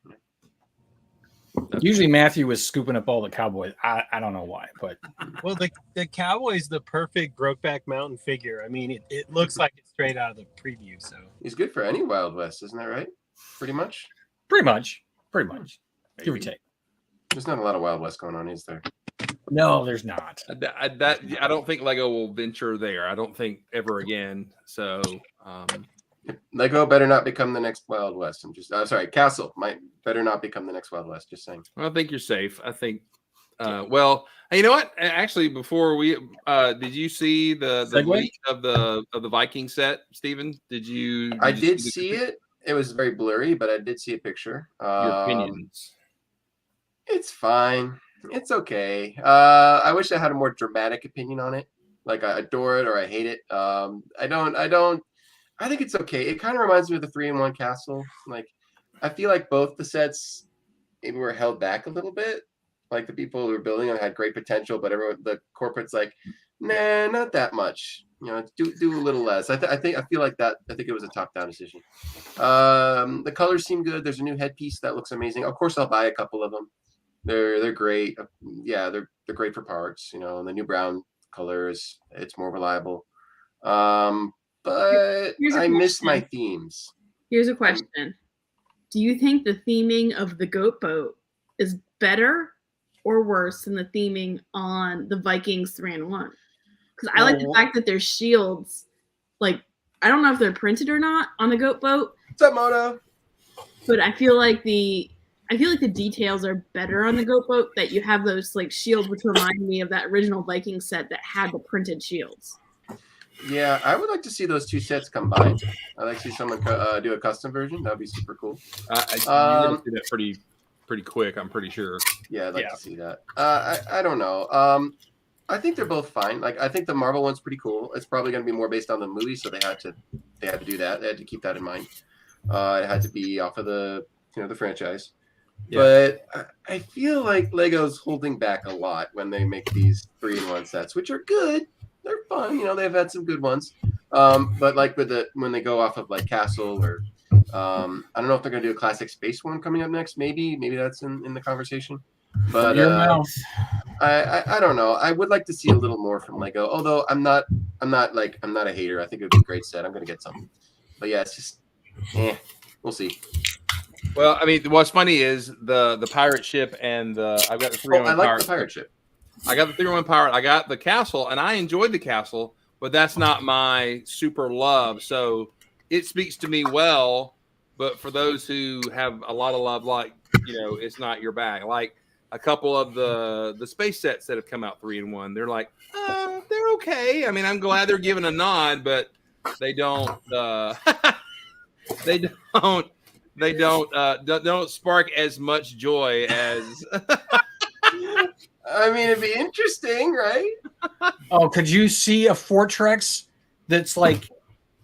S4: Usually Matthew was scooping up all the cowboys. I don't know why, but
S5: well, the cowboy's the perfect Brokeback Mountain figure. I mean, it looks like it's straight out of the preview. So
S7: he's good for any Wild West, isn't that right? Pretty much.
S4: Give or take.
S7: There's not a lot of Wild West going on, is there?
S4: No, there's not.
S3: I don't think Lego will venture there. I don't think ever again. So
S7: Lego better not become the next Wild West. I'm just sorry, Castle might better not become the next Wild West. Just saying.
S3: I think you're safe. I think. Well, you know what? Actually, before we did you see the leak of the Viking set, Steven? I
S7: did see it. It was very blurry, but I did see a picture.
S3: Your opinions?
S7: It's fine. It's okay. I wish I had a more dramatic opinion on it. Like I adore it or I hate it. I don't. I think it's okay. It kind of reminds me of the 3-in-1 Castle. Like I feel like both the sets maybe were held back a little bit. Like the people who were building them had great potential, but the corporate's like, nah, not that much. You know, do a little less. I feel like that. I think it was a top-down decision. The colors seem good. There's a new headpiece that looks amazing. Of course, I'll buy a couple of them. They're great. Yeah, they're great for parts. You know, and the new brown colors, it's more reliable. But I miss my themes.
S1: Here's a question: do you think the theming of the goat boat is better or worse than the theming on the Vikings 3-in-1? Because I like the fact that their shields, like, I don't know if they're printed or not on the goat boat.
S7: What's up, Moto?
S1: But I feel like the details are better on the goat boat, that you have those like shields, which remind me of that original Viking set that had the printed shields.
S7: Yeah, I would like to see those two sets combined. I'd like to see someone do a custom version. That'd be super cool.
S3: You're gonna see that pretty quick, I'm pretty sure.
S7: Yeah, I'd like to see that. I don't know. I think they're both fine. Like I think the Marvel one's pretty cool. It's probably going to be more based on the movie, so they had to do that. They had to keep that in mind. It had to be off of the franchise. Yeah. But I feel like Lego's holding back a lot when they make these 3-in-1 sets, which are good. They're fun. You know, they've had some good ones. But like when they go off of like Castle or I don't know if they're gonna do a classic space one coming up next. Maybe that's in the conversation. But
S4: Your mouth.
S7: I don't know. I would like to see a little more from Lego. Although I'm not a hater. I think it would be a great set. I'm gonna get something. But yeah, it's just we'll see.
S3: Well, I mean, what's funny is the pirate ship and I've got the 3-1
S7: I like
S3: pirate.
S7: the pirate ship.
S3: I got the 3-1 pirate. I got the castle, and I enjoyed the castle, but that's not my super love. So it speaks to me well. But for those who have a lot of love, like it's not your bag. Like a couple of the space sets that have come out 3-1, they're like, they're okay. I mean, I'm glad they're given a nod, but they don't. They don't spark as much joy as.
S7: I mean, it'd be interesting, right?
S4: Oh, could you see a Fortrex that's like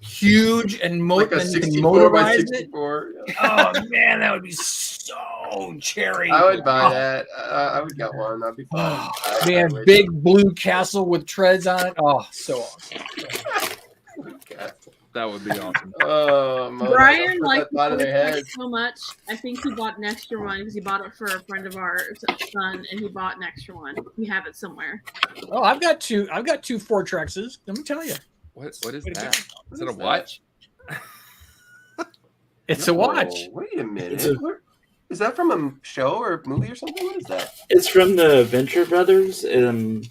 S4: huge and
S7: Like a
S4: and you can
S7: 64 by
S4: motorize
S7: 64.
S4: it? Oh man, that would be so cherry.
S7: I would buy that. I would get one. That'd be fun.
S4: They have big blue castle with treads on it. Oh, so awesome.
S3: That would be awesome.
S7: Oh,
S1: Brian liked
S7: out of their head.
S1: it so much. I think he bought an extra one because he bought it for a friend of ours, son, and he bought an extra one. We have it somewhere.
S4: Oh, I've got two Fortrexes. Let me tell you.
S3: What is that? Is it a watch?
S4: It's a watch.
S7: Wait a minute. Is that from a show or movie or something? What is that?
S2: It's from the Venture Brothers. Emily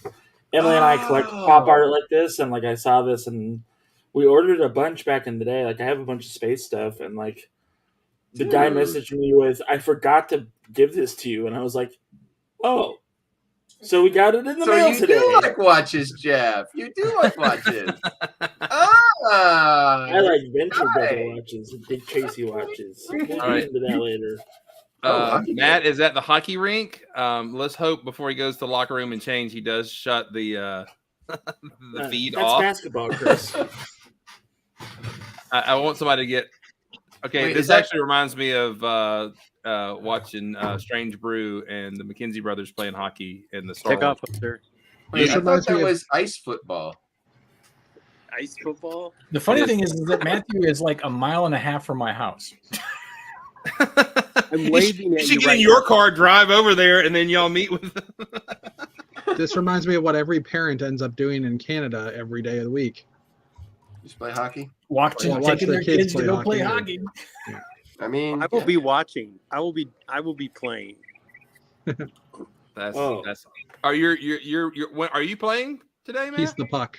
S2: and I collect pop art like this, and like I saw this, and we ordered a bunch back in the day. Like I have a bunch of space stuff, and like the guy messaged me with, "I forgot to give this to you," and I was like, "Oh, so we got it in the mail today."
S7: So you do like watches, Jeff. You do like watches.
S2: I like Venture Brother watches, Dick Tracy watches. We'll get into that later.
S3: Matt is at the hockey rink. Let's hope before he goes to the locker room and change, he does shut the feed off.
S2: That's basketball, Chris.
S3: I want somebody to get. Okay,
S7: Wait,
S3: this actually reminds me of watching Strange Brew and the McKenzie brothers playing hockey in the Star Wars.
S7: Wait, I thought that was ice football.
S5: Ice football?
S4: The funny thing is that Matthew is like a mile and a half from my house.
S5: I'm waving at
S3: You should
S5: you
S3: get in your car, drive over there, and then y'all meet with.
S6: This reminds me of what every parent ends up doing in Canada every day of the week.
S7: Just play hockey.
S4: Taking their kids to go play hockey.
S6: Yeah.
S7: I mean,
S5: I will be watching. I will be playing.
S3: That's. Are when are you playing today, man?
S6: He's the puck.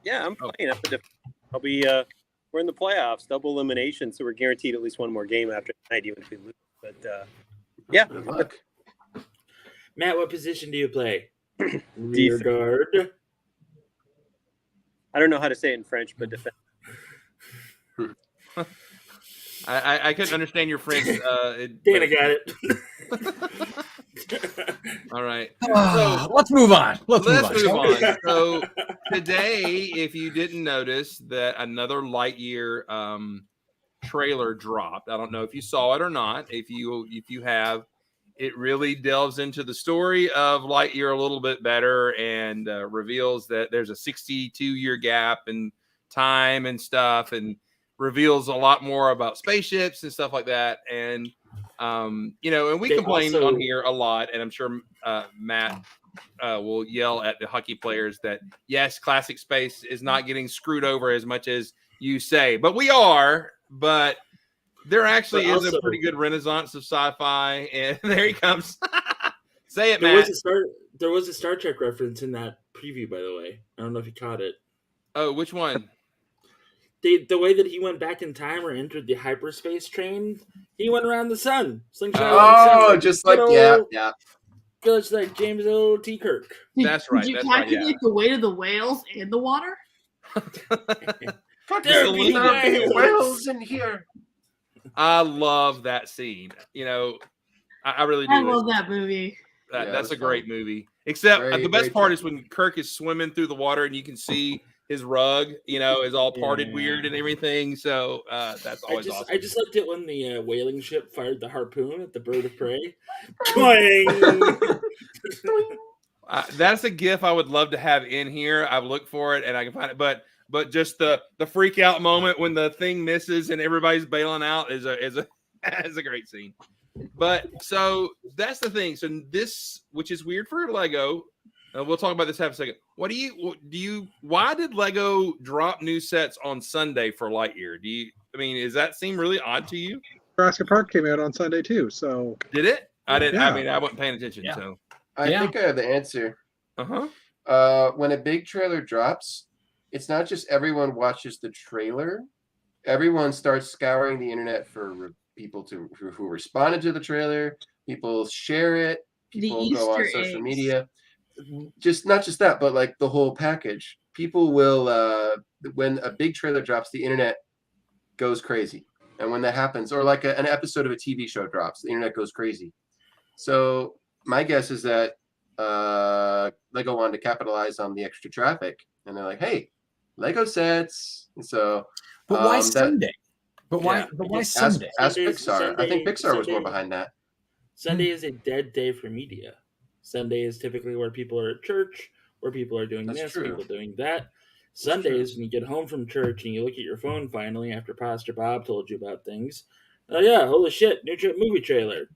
S5: Yeah, I'm playing. I'll be. We're in the playoffs, double elimination, so we're guaranteed at least one more game after tonight, even if we lose. But yeah,
S7: good luck.
S2: Matt, what position do you play? Rear guard.
S5: I don't know how to say it in French, but defense.
S3: I couldn't understand your French.
S2: Dana got it.
S3: All right.
S4: So let's move on. Let's move
S3: on. So today, if you didn't notice, that another Lightyear trailer dropped. I don't know if you saw it or not. If you have, it really delves into the story of Lightyear a little bit better and reveals that there's a 62-year gap in time and stuff, and reveals a lot more about spaceships and stuff like that. And and we complain on here a lot, and I'm sure Matt will yell at the hockey players that yes, classic space is not getting screwed over as much as you say, but we are. But there actually is a pretty good renaissance of sci-fi, and there he comes. Say it, Matt.
S2: There was a Star Trek reference in that preview, by the way. I don't know if you caught it.
S3: Oh, which one?
S2: The way that he went back in time or entered the hyperspace train, he went around the sun. Slingshot
S7: just like yeah.
S2: Just like James O. T. Kirk.
S3: That's right.
S1: Did you calculate the weight of the whales in the water?
S7: There be whales in here.
S3: I love that scene. I really do.
S1: I love that movie.
S3: That's a great movie. Except the best part is when Kirk is swimming through the water and you can see his rug, is all parted weird and everything. So that's always awesome.
S2: I just liked it when the whaling ship fired the harpoon at the bird of prey. Twang!
S3: That's a GIF I would love to have in here. I've looked for it and I can find it. But but just the freak out moment when the thing misses and everybody's bailing out is a great scene. But so that's the thing. So this, which is weird for Lego, we'll talk about this half a second. Why did Lego drop new sets on Sunday for Lightyear? Does that seem really odd to you?
S6: Jurassic Park came out on Sunday too, so
S3: Did it? I didn't.
S6: Yeah.
S3: I mean, I wasn't paying attention.
S4: Yeah.
S3: So
S7: I think I have the answer. When a big trailer drops, it's not just everyone watches the trailer. Everyone starts scouring the internet for people who responded to the trailer. People share it. People go on social media. Not just that, but like the whole package. People will when a big trailer drops, the internet goes crazy. And when that happens, or like an episode of a TV show drops, the internet goes crazy. So my guess is that Lego wanted to capitalize on the extra traffic, and they're like, "Hey, Lego sets." And so,
S4: but why Sunday? But why?
S2: Yeah.
S4: But why Sunday?
S7: Ask Pixar.
S2: Sunday,
S7: I think Pixar was more
S2: Sunday.
S7: behind that.
S2: Sunday is a dead day for media. Sunday is typically where people are at church, where people are doing
S7: That's
S2: this,
S7: true.
S2: people doing that. Sunday is when you get home from church and you look at your phone finally after Pastor Bob told you about things. Oh yeah, holy shit, new movie trailer.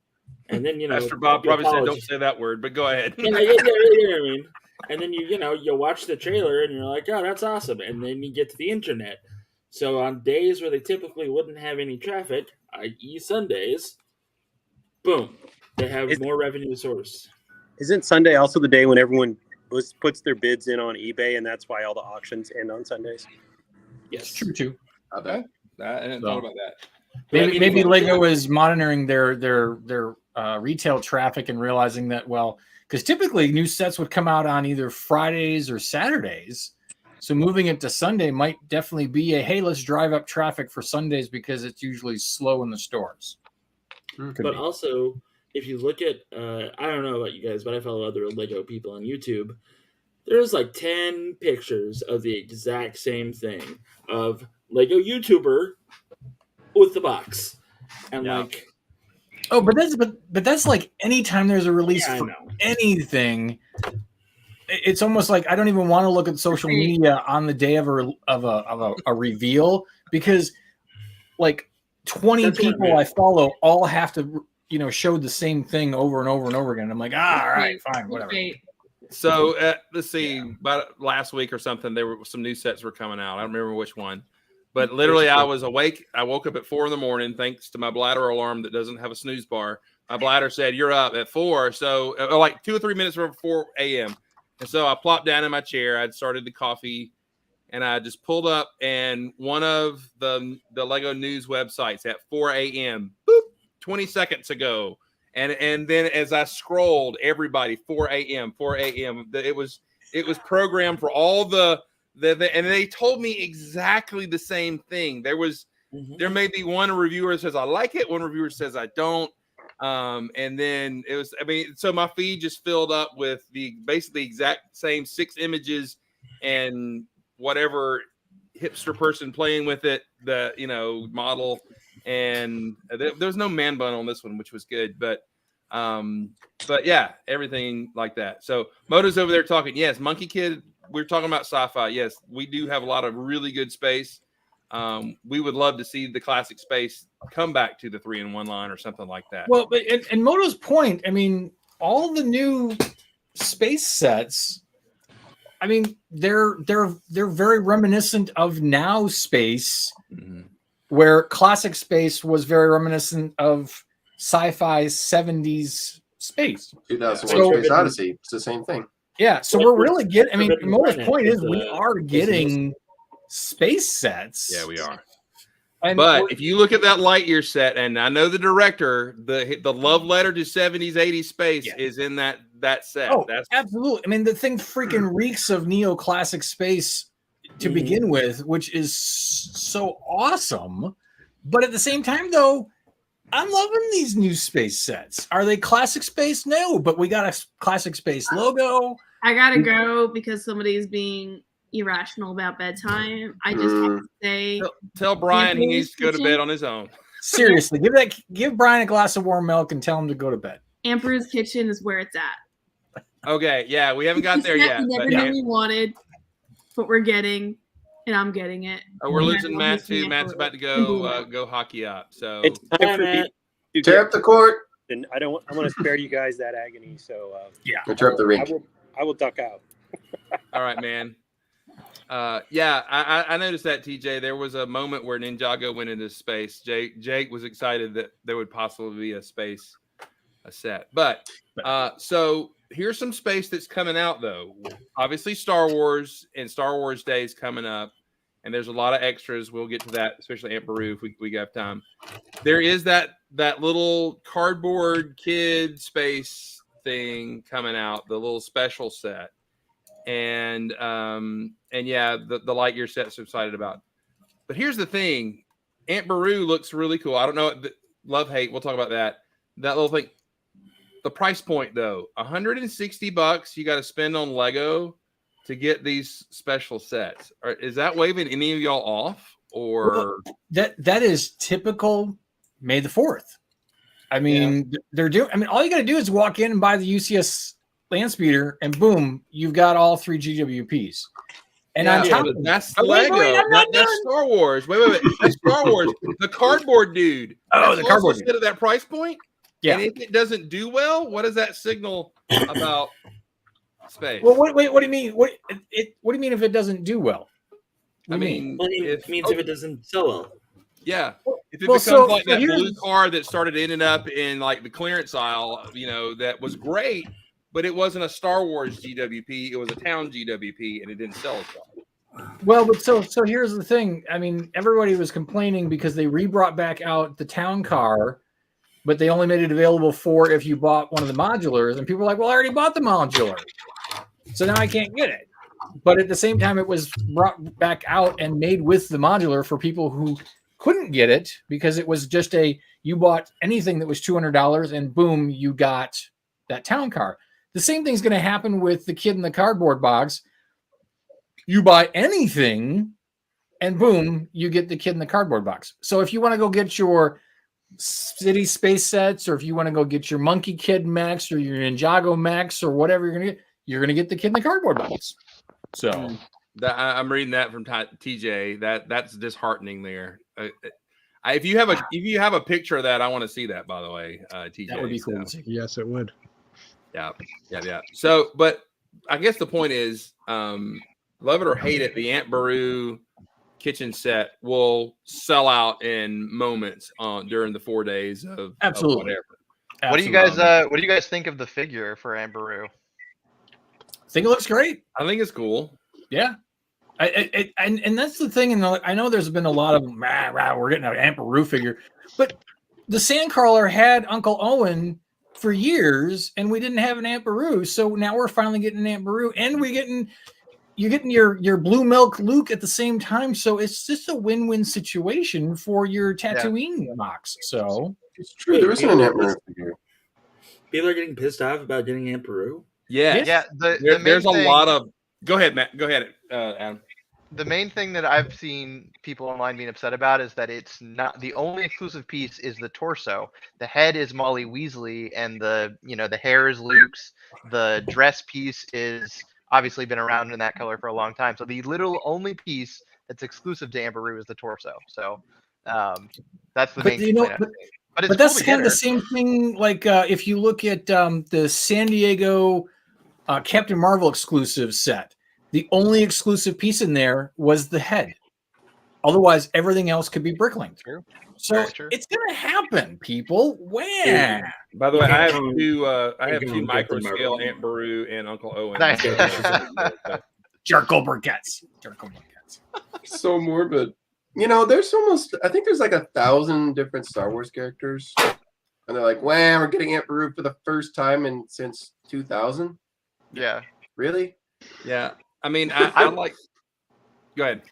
S2: And then
S3: Pastor Bob probably said, "Don't say that word," but go ahead.
S2: You know what I mean? And then you watch the trailer and you're like, "Oh, that's awesome!" And then you get to the internet. So on days where they typically wouldn't have any traffic, i.e., Sundays, boom, they have more revenue source.
S8: Isn't Sunday also the day when everyone puts their bids in on eBay, and that's why all the auctions end on Sundays?
S2: Yes,
S4: True too.
S7: I bet.
S3: I didn't thought about that.
S4: Maybe Lego is monitoring their retail traffic and realizing that, well, because typically new sets would come out on either Fridays or Saturdays. So moving it to Sunday might definitely be hey, let's drive up traffic for Sundays because it's usually slow in the stores.
S2: But also, if you look at, I don't know about you guys, but I follow other Lego people on YouTube. There's like 10 pictures of the exact same thing of Lego YouTuber with the box. And like,
S4: oh, but that's like anytime there's a release for anything, it's almost like I don't even want to look at social media on the day of a reveal, because like 20 people I follow all have to show the same thing over and over and over again. I'm like, all right, fine, whatever.
S3: So let's see, about last week or something, there were some new sets were coming out. I don't remember which one, but literally I was awake. I woke up at 4 a.m. thanks to my bladder alarm that doesn't have a snooze bar. My bladder said, "You're up at 4." So like 2 or 3 minutes before 4 a.m. And so I plopped down in my chair. I'd started the coffee, and I just pulled up, and one of the Lego news websites at 4 a.m. Boop, 20 seconds ago. And then as I scrolled, everybody 4 a.m. It was programmed for all the and they told me exactly the same thing. There may be one reviewer says I like it, one reviewer says I don't. And then it was, so my feed just filled up with basically exact same 6 images and whatever hipster person playing with it, the model. And there's no man bun on this one, which was good, but yeah, everything like that. So Moto's over there talking. Yes, Monkey Kid. We're talking about Sci-Fi. Yes, we do have a lot of really good space. We would love to see the classic space come back to the 3-in-1 line or something like that.
S4: Well, but and Moto's point, all the new space sets, they're very reminiscent of now space.
S3: Mm-hmm.
S4: Where classic space was very reminiscent of sci-fi's 70s space.
S7: 2001: Space Odyssey. It's the same thing.
S4: Yeah, so we're really getting. Moto's point is we are getting space sets.
S3: Yeah, we are.
S4: But
S3: if you look at that Lightyear set, and I know the director, the love letter to 70s, 80s space is in that set.
S4: Oh, absolutely. The thing freaking reeks of neoclassic space to begin with, which is so awesome. But at the same time, though, I'm loving these new space sets. Are they classic space? No, but we got a classic space logo.
S1: I gotta go because somebody's being irrational about bedtime. I just have to say,
S3: tell Brian he needs to go to bed on his own.
S4: Seriously, give Brian a glass of warm milk and tell him to go to bed.
S1: Emperor's Kitchen is where it's at.
S3: Okay, yeah, we haven't got there yet.
S1: We never knew we wanted what we're getting, and I'm getting it.
S3: Oh, we're
S1: And
S3: losing
S1: I love
S3: Matt
S1: me some
S3: too.
S1: Aunt
S3: Matt's
S1: Beru.
S3: about to
S1: And Blue
S3: go
S1: Milk.
S3: go hockey up. So
S8: It's time
S2: Bye,
S8: for
S2: Matt.
S8: people to
S7: Tear up the court.
S8: and I want to spare you guys that agony. So
S7: Or tear up the rink.
S8: I will duck out.
S3: all right, man. Yeah, I noticed that, TJ. There was a moment where Ninjago went into space. Jake was excited that there would possibly be a set. But so here's some space that's coming out, though. Obviously, Star Wars and Star Wars Day is coming up, and there's a lot of extras. We'll get to that, especially Aunt Beru if we have time. There is that little cardboard kid space thing coming out, the little special set. And yeah, the Lightyear set's excited about. But here's the thing, Aunt Beru looks really cool. I don't know, love hate. We'll talk about that. That little thing. The price point though, $160 you got to spend on Lego to get these special sets. Is that waving any of y'all off? Or
S4: that is typical May the 4th. I mean, they're doing. I mean, all you got to do is walk in and buy the UCS land speeder, and boom, you've got all 3 GWPs. And on top of
S3: that's
S4: that,
S3: Lego.
S4: I'm not
S3: That's
S4: done.
S3: Star Wars. Wait. That's Star Wars. The cardboard dude.
S4: Oh,
S3: That's
S4: the cardboard
S3: also
S4: dude.
S3: set at that price point.
S4: Yeah.
S3: And if it doesn't do well, what does that signal about space?
S4: Well, what do you mean? What do you mean if it doesn't do well?
S3: I mean,
S2: it means if it doesn't sell well.
S3: Yeah. If it
S4: Well,
S3: becomes like
S4: so
S3: that
S4: here's-
S3: blue car that started ending up in like the clearance aisle, that was great, but it wasn't a Star Wars GWP. It was a town GWP, and it didn't sell as well.
S4: Well, but so here's the thing. I mean, everybody was complaining because they brought back out the town car, but they only made it available for if you bought one of the modulars. And people were like, well, I already bought the modular, so now I can't get it. But at the same time, it was brought back out and made with the modular for people who couldn't get it because it was just you bought anything that was $200 and boom, you got that town car. The same thing's going to happen with the kid in the cardboard box. You buy anything and boom, you get the kid in the cardboard box. So if you want to go get your city space sets, or if you want to go get your Monkey Kid Max or your Ninjago Max or whatever you're gonna get the kid in the cardboard box. So
S3: I'm reading that from TJ. That's disheartening there. If you have a picture of that, I want to see that. By the way, TJ,
S4: that would be cool.
S6: Yes, it would.
S3: Yeah. So, but I guess the point is, love it or hate it, the Aunt Beru kitchen set will sell out in moments during the 4 days of
S4: Absolutely.
S3: Of whatever.
S9: What do you guys think of the figure for Aunt Beru?
S4: I think it looks great.
S3: I think it's cool.
S4: Yeah. And that's the thing. And I know there's been a lot of we're getting an Aunt Beru figure, but the Sandcrawler had Uncle Owen for years, and we didn't have an Aunt Beru. So now we're finally getting an Aunt Beru, and you're getting your blue milk Luke at the same time. So it's just a win-win situation for your Tatooine box. So
S7: it's true. There isn't an Aunt Beru figure.
S2: People are getting pissed off about getting Aunt Beru.
S9: Yeah.
S3: There's a lot of. Go ahead, Matt. Go ahead, Adam.
S9: The main thing that I've seen people online being upset about is that it's not the only exclusive piece is the torso. The head is Molly Weasley, and the hair is Luke's. The dress piece is obviously been around in that color for a long time. So the literal only piece that's exclusive to Aunt Beru is the torso. So that's the main complaint. But
S4: that's kind of the same thing. Like if you look at the San Diego Captain Marvel exclusive set, the only exclusive piece in there was the head. Otherwise, everything else could be bricklinked.
S9: True.
S4: So it's going to happen, people. When?
S3: By the way, I have two micro scale Aunt Beru and Uncle Owen.
S9: Nice.
S4: Jerkle briquettes.
S7: So morbid. There's I think there's like 1,000 different Star Wars characters. And they're like, wow, we're getting Aunt Beru for the first time since 2000.
S9: Yeah.
S7: Really?
S3: Yeah. I mean, I like. Go ahead.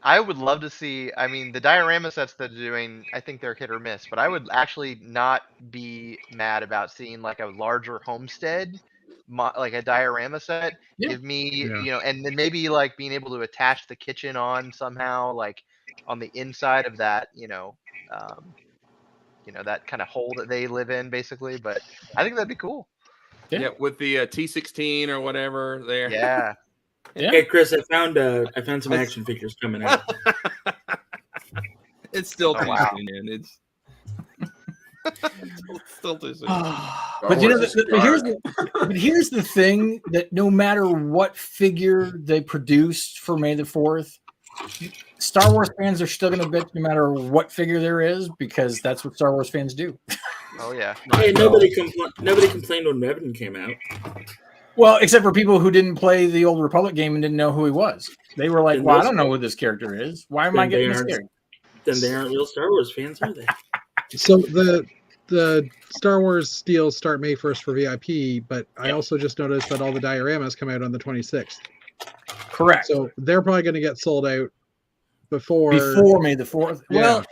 S9: I would love to see. I mean, the diorama sets that they're doing, I think they're hit or miss. But I would actually not be mad about seeing like a larger homestead, like a diorama set.
S4: Yeah.
S9: Give me, and then maybe like being able to attach the kitchen on somehow, like on the inside of that, that kind of hole that they live in, basically. But I think that'd be cool.
S3: Yeah, with the T16 or whatever there.
S9: Yeah.
S4: Yeah.
S2: Hey, Chris, I found some action figures coming out.
S3: It's still too
S9: wow.
S3: soon, man. It's still too soon.
S4: But you know, but here's the thing: that no matter what figure they produced for May the 4th, Star Wars fans are still going to bitch no matter what figure there is, because that's what Star Wars fans do.
S9: Oh yeah.
S2: Hey, nobody complained when Revan came out.
S4: Well, except for people who didn't play the Old Republic game and didn't know who he was. They were like, "Well, I don't know who this character is. Why am I getting this character?"
S2: Then they aren't real Star Wars fans, are they?
S6: So the Star Wars deals start May 1st for VIP, but I also just noticed that all the dioramas come out on the 26th.
S4: Correct.
S6: So they're probably going to get sold out before
S4: May the 4th.
S6: Yeah.
S4: Well,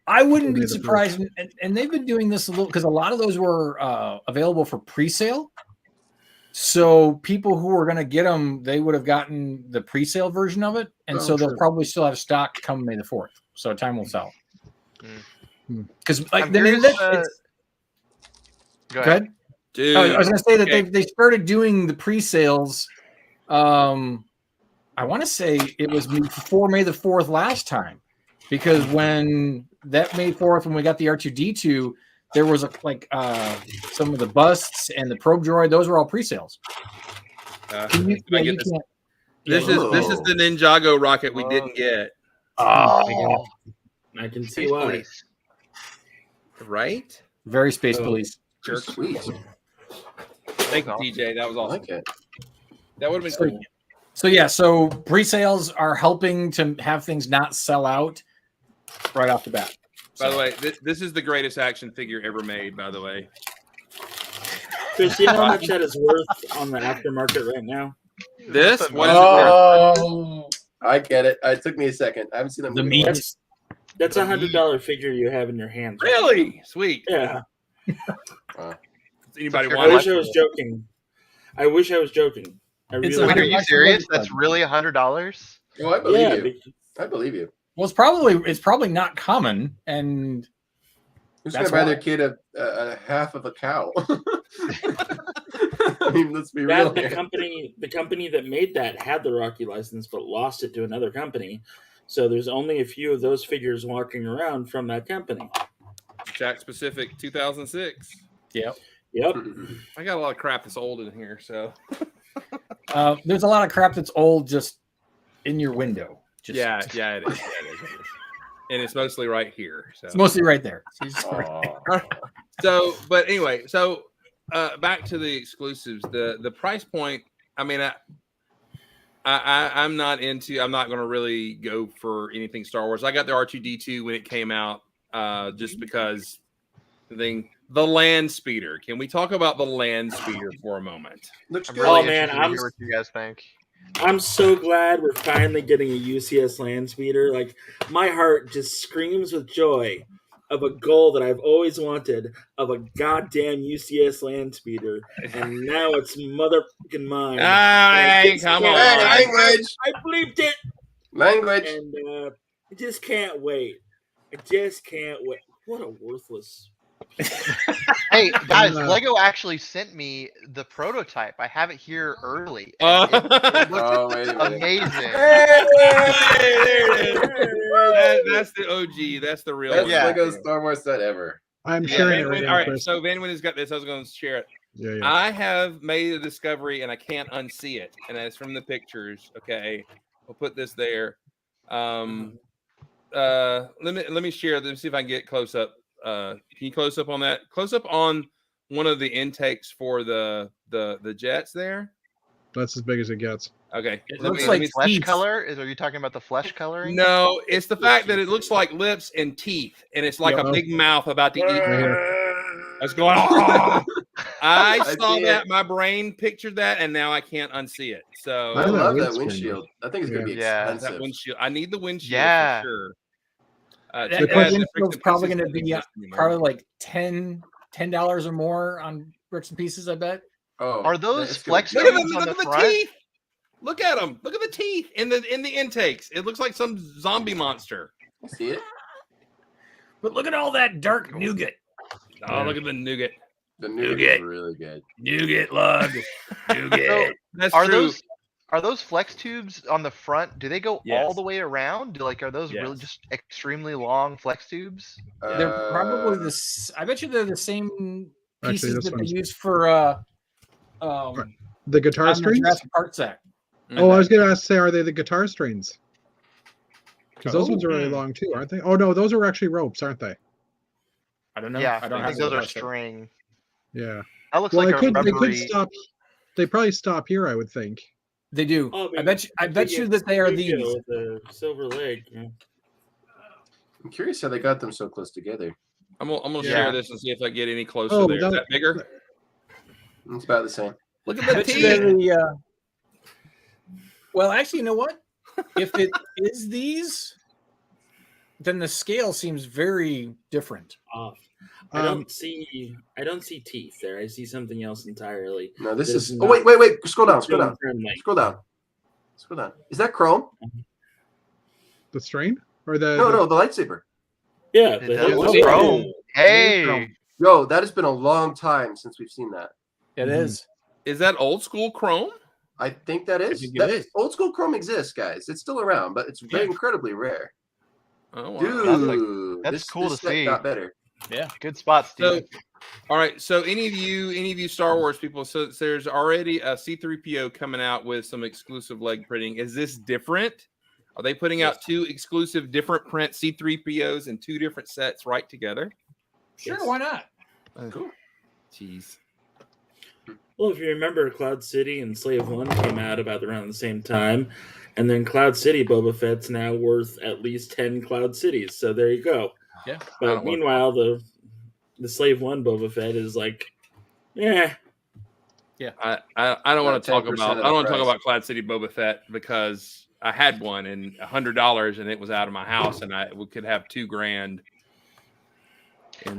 S4: I wouldn't
S6: May
S4: be
S6: the
S4: surprised, and they've been doing this a little because a lot of those were available for pre-sale. So people who were going to get them, they would have gotten the pre-sale version of it, and so they'll probably still have stock come May the 4th. So time will tell. Because like
S9: Go
S4: go ahead.
S3: Dude,
S4: I was going to say that they started doing the pre-sales. I want to say it was before May the 4th last time, because when that May 4th, when we got the R2D2, there was some of the busts and the probe droid; those were all pre-sales.
S3: This is the Ninjago rocket we didn't get.
S2: Oh, I can see why.
S3: Right?
S4: Very Space Police.
S7: Jerk. Sweet.
S3: Thank you, TJ. That was awesome.
S7: I like it.
S3: That would have been cool.
S4: So pre-sales are helping to have things not sell out right off the bat.
S3: By the way, this is the greatest action figure ever made, by the way.
S2: Chris, you know how much that is worth on the aftermarket right now?
S3: This? What is it worth?
S7: Oh, I get it. It took me a second. I haven't seen them.
S4: The meats.
S2: That's $100 figure you have in your hands.
S3: Really? Sweet.
S2: Yeah.
S3: Does anybody
S2: I
S3: want
S2: wish
S3: it?
S2: I was joking. I wish I was joking.
S4: It's
S9: Wait,
S4: a
S9: are you serious? That's really $100?
S7: Oh, I believe you. I believe you.
S4: Well, it's probably not common, and
S7: who's going to buy their kid a half of a cow? I mean, let's be real.
S2: The company that made that had the Rocky license, but lost it to another company. So there's only a few of those figures walking around from that company.
S3: Jack Specific 2006.
S4: Yep.
S3: I got a lot of crap that's old in here, so.
S4: There's a lot of crap that's old just in your window.
S3: Yeah, it is. Yeah, it is. And it's mostly right here. So.
S4: It's mostly right there.
S3: So, but anyway, back to the exclusives. The price point. I mean, I'm not going to really go for anything Star Wars. I got the R2D2 when it came out, just because the land speeder. Can we talk about the land speeder for a moment?
S7: Looks
S9: I'm
S7: good.
S9: really
S2: Oh, man,
S9: interested to hear what you guys think.
S2: I'm so glad we're finally getting a UCS land speeder. Like, my heart just screams with joy of a goal that I've always wanted, of a goddamn UCS land speeder, and now it's motherfucking mine.
S3: Come on.
S7: Language.
S2: I bleeped it.
S7: Language.
S2: And I just can't wait. I just can't wait. What a worthless.
S9: Hey guys, Lego actually sent me the prototype. I have it here early. And it looks amazing.
S3: That's the OG. That's the real.
S7: That's
S3: one.
S7: Lego Star Wars set ever.
S6: I'm sharing it right now.
S3: All right,
S6: Chris.
S3: so Van Win has got this. I was going to share it.
S6: Yeah.
S3: I have made a discovery and I can't unsee it, and that's from the pictures. Okay, we'll put this there. Let me share. Let me see if I can get close up. Can you close up on that? Close up on one of the intakes for the jets there.
S6: That's as big as it gets.
S3: Okay.
S9: It looks like flesh color. Are you talking about the flesh coloring?
S3: No, it's the fact that it looks like lips and teeth, and it's like a big mouth about to eat. That's going on. I saw that. My brain pictured that, and now I can't unsee it. So
S7: I love that windshield. I think it's going to be expensive.
S3: That windshield. I need the windshield for sure.
S4: The windshield's probably going to be probably like $10 or more on Bricks and Pieces, I bet.
S7: Oh,
S9: are those flex
S3: look at
S9: the
S3: teeth? Look at them. Look at the teeth in the intakes. It looks like some zombie monster.
S7: See it?
S4: But look at all that dark nougat.
S3: Oh, look at the nougat.
S7: The nougat is really good.
S4: Nougat lug. Nougat.
S3: That's
S9: are
S3: true.
S9: Are those flex tubes on the front? Do they go all
S3: Yes.
S9: the way around? Are those really
S3: Yes.
S9: just extremely long flex tubes?
S4: They're probably this. I bet you they're the same
S6: Actually,
S4: pieces
S6: this
S4: that they
S6: one's
S4: use for
S6: the guitar
S4: on the
S6: strings.
S4: Jurassic Park set.
S6: Oh, I was going to say, are they the guitar strings? Because those
S4: Oh,
S6: ones are really long too, aren't they? Oh no, those are actually ropes, aren't they?
S4: I don't know.
S9: Yeah,
S4: I don't
S9: I think
S4: have
S9: those are
S4: the set.
S9: string.
S6: Yeah.
S9: That looks
S6: Well,
S9: like
S6: they
S9: a
S6: could
S9: rubbery.
S6: stop. They probably stop here, I would think.
S4: They do.
S2: Oh,
S4: I bet you. I bet you that they are these.
S2: With the silver leg. Yeah.
S7: I'm curious how they got them so close together.
S3: I'm gonna
S9: Yeah.
S3: share this and see if I get any closer
S6: Oh,
S3: there. Is that bigger?
S7: It's about the same.
S3: Look at
S4: I
S3: that
S4: bet you they're
S3: teeth.
S4: the. Well, actually, you know what? If it is these, then the scale seems very different.
S2: Off. I don't see teeth there. I see something else entirely.
S7: No, this
S2: That
S7: is.
S2: is
S7: Oh,
S2: not
S7: wait. Scroll down.
S2: friendly.
S7: Scroll down. Is that chrome?
S6: The strain or the
S7: No, the lightsaber.
S2: Yeah,
S9: It
S2: the
S9: does
S2: hilt
S9: look
S2: is
S9: chrome.
S2: cool.
S9: Hey,
S7: Yo, that has been a long time since we've seen that.
S4: It is.
S3: Is that old school chrome?
S7: I think that is.
S4: think it is.
S7: Old school chrome exists, guys. It's still around, but it's very incredibly rare.
S3: Oh, wow.
S7: Dude,
S9: that's
S7: this,
S9: cool
S7: this
S9: to
S7: set
S9: see.
S7: got better.
S4: Yeah.
S9: good spot,
S3: So,
S9: Steve.
S3: all right. So, any of you Star Wars people? So, there's already a C-3PO coming out with some exclusive leg printing. Is this different? Are they putting out two exclusive different print C-3POs in two different sets right together?
S4: Sure.
S2: Yes.
S4: Why not?
S3: Cool. Jeez.
S2: Well, if you remember, Cloud City and Slave One came out about around the same time, and then Cloud City Boba Fett's now worth at least 10 Cloud Cities. So there you go.
S4: Yeah.
S2: But meanwhile, the Slave One Boba Fett is like, yeah.
S3: I don't want to talk
S7: 10%
S3: about
S7: of
S3: I don't
S7: the
S3: want to talk
S7: price.
S3: about Cloud City Boba Fett because I had one and $100 and it was out of my house and we could have $2,000.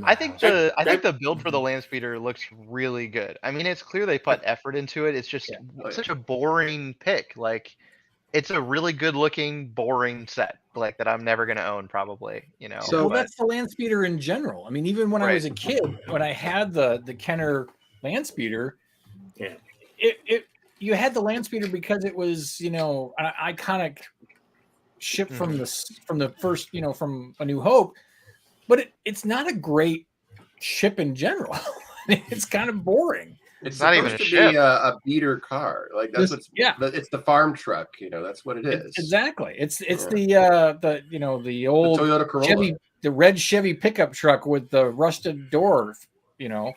S9: I think the build for the land speeder looks really good. I mean, it's clear they put effort into it. It's just such a boring pick. Like, it's a really good looking, boring set. Like that I'm never gonna own, probably. You know.
S6: So-
S4: Well,
S9: but-
S4: that's the land speeder in general. I mean, even when I was a kid, when I had the Kenner land speeder,
S2: Yeah.
S4: You had the land speeder because it was, you know, an iconic ship from the first, you know, from A New Hope, but it's not a great ship in general. It's kind of boring.
S7: It's
S9: not even
S7: supposed
S9: a
S7: to
S9: ship.
S7: be a beater car. Like that's
S6: This-
S7: it's the farm truck. You know, that's what it is.
S4: Exactly. It's
S7: Yeah.
S4: the you know the
S7: The
S4: old
S7: Toyota Corolla.
S4: Chevy, the red Chevy pickup truck with the rusted door. You know.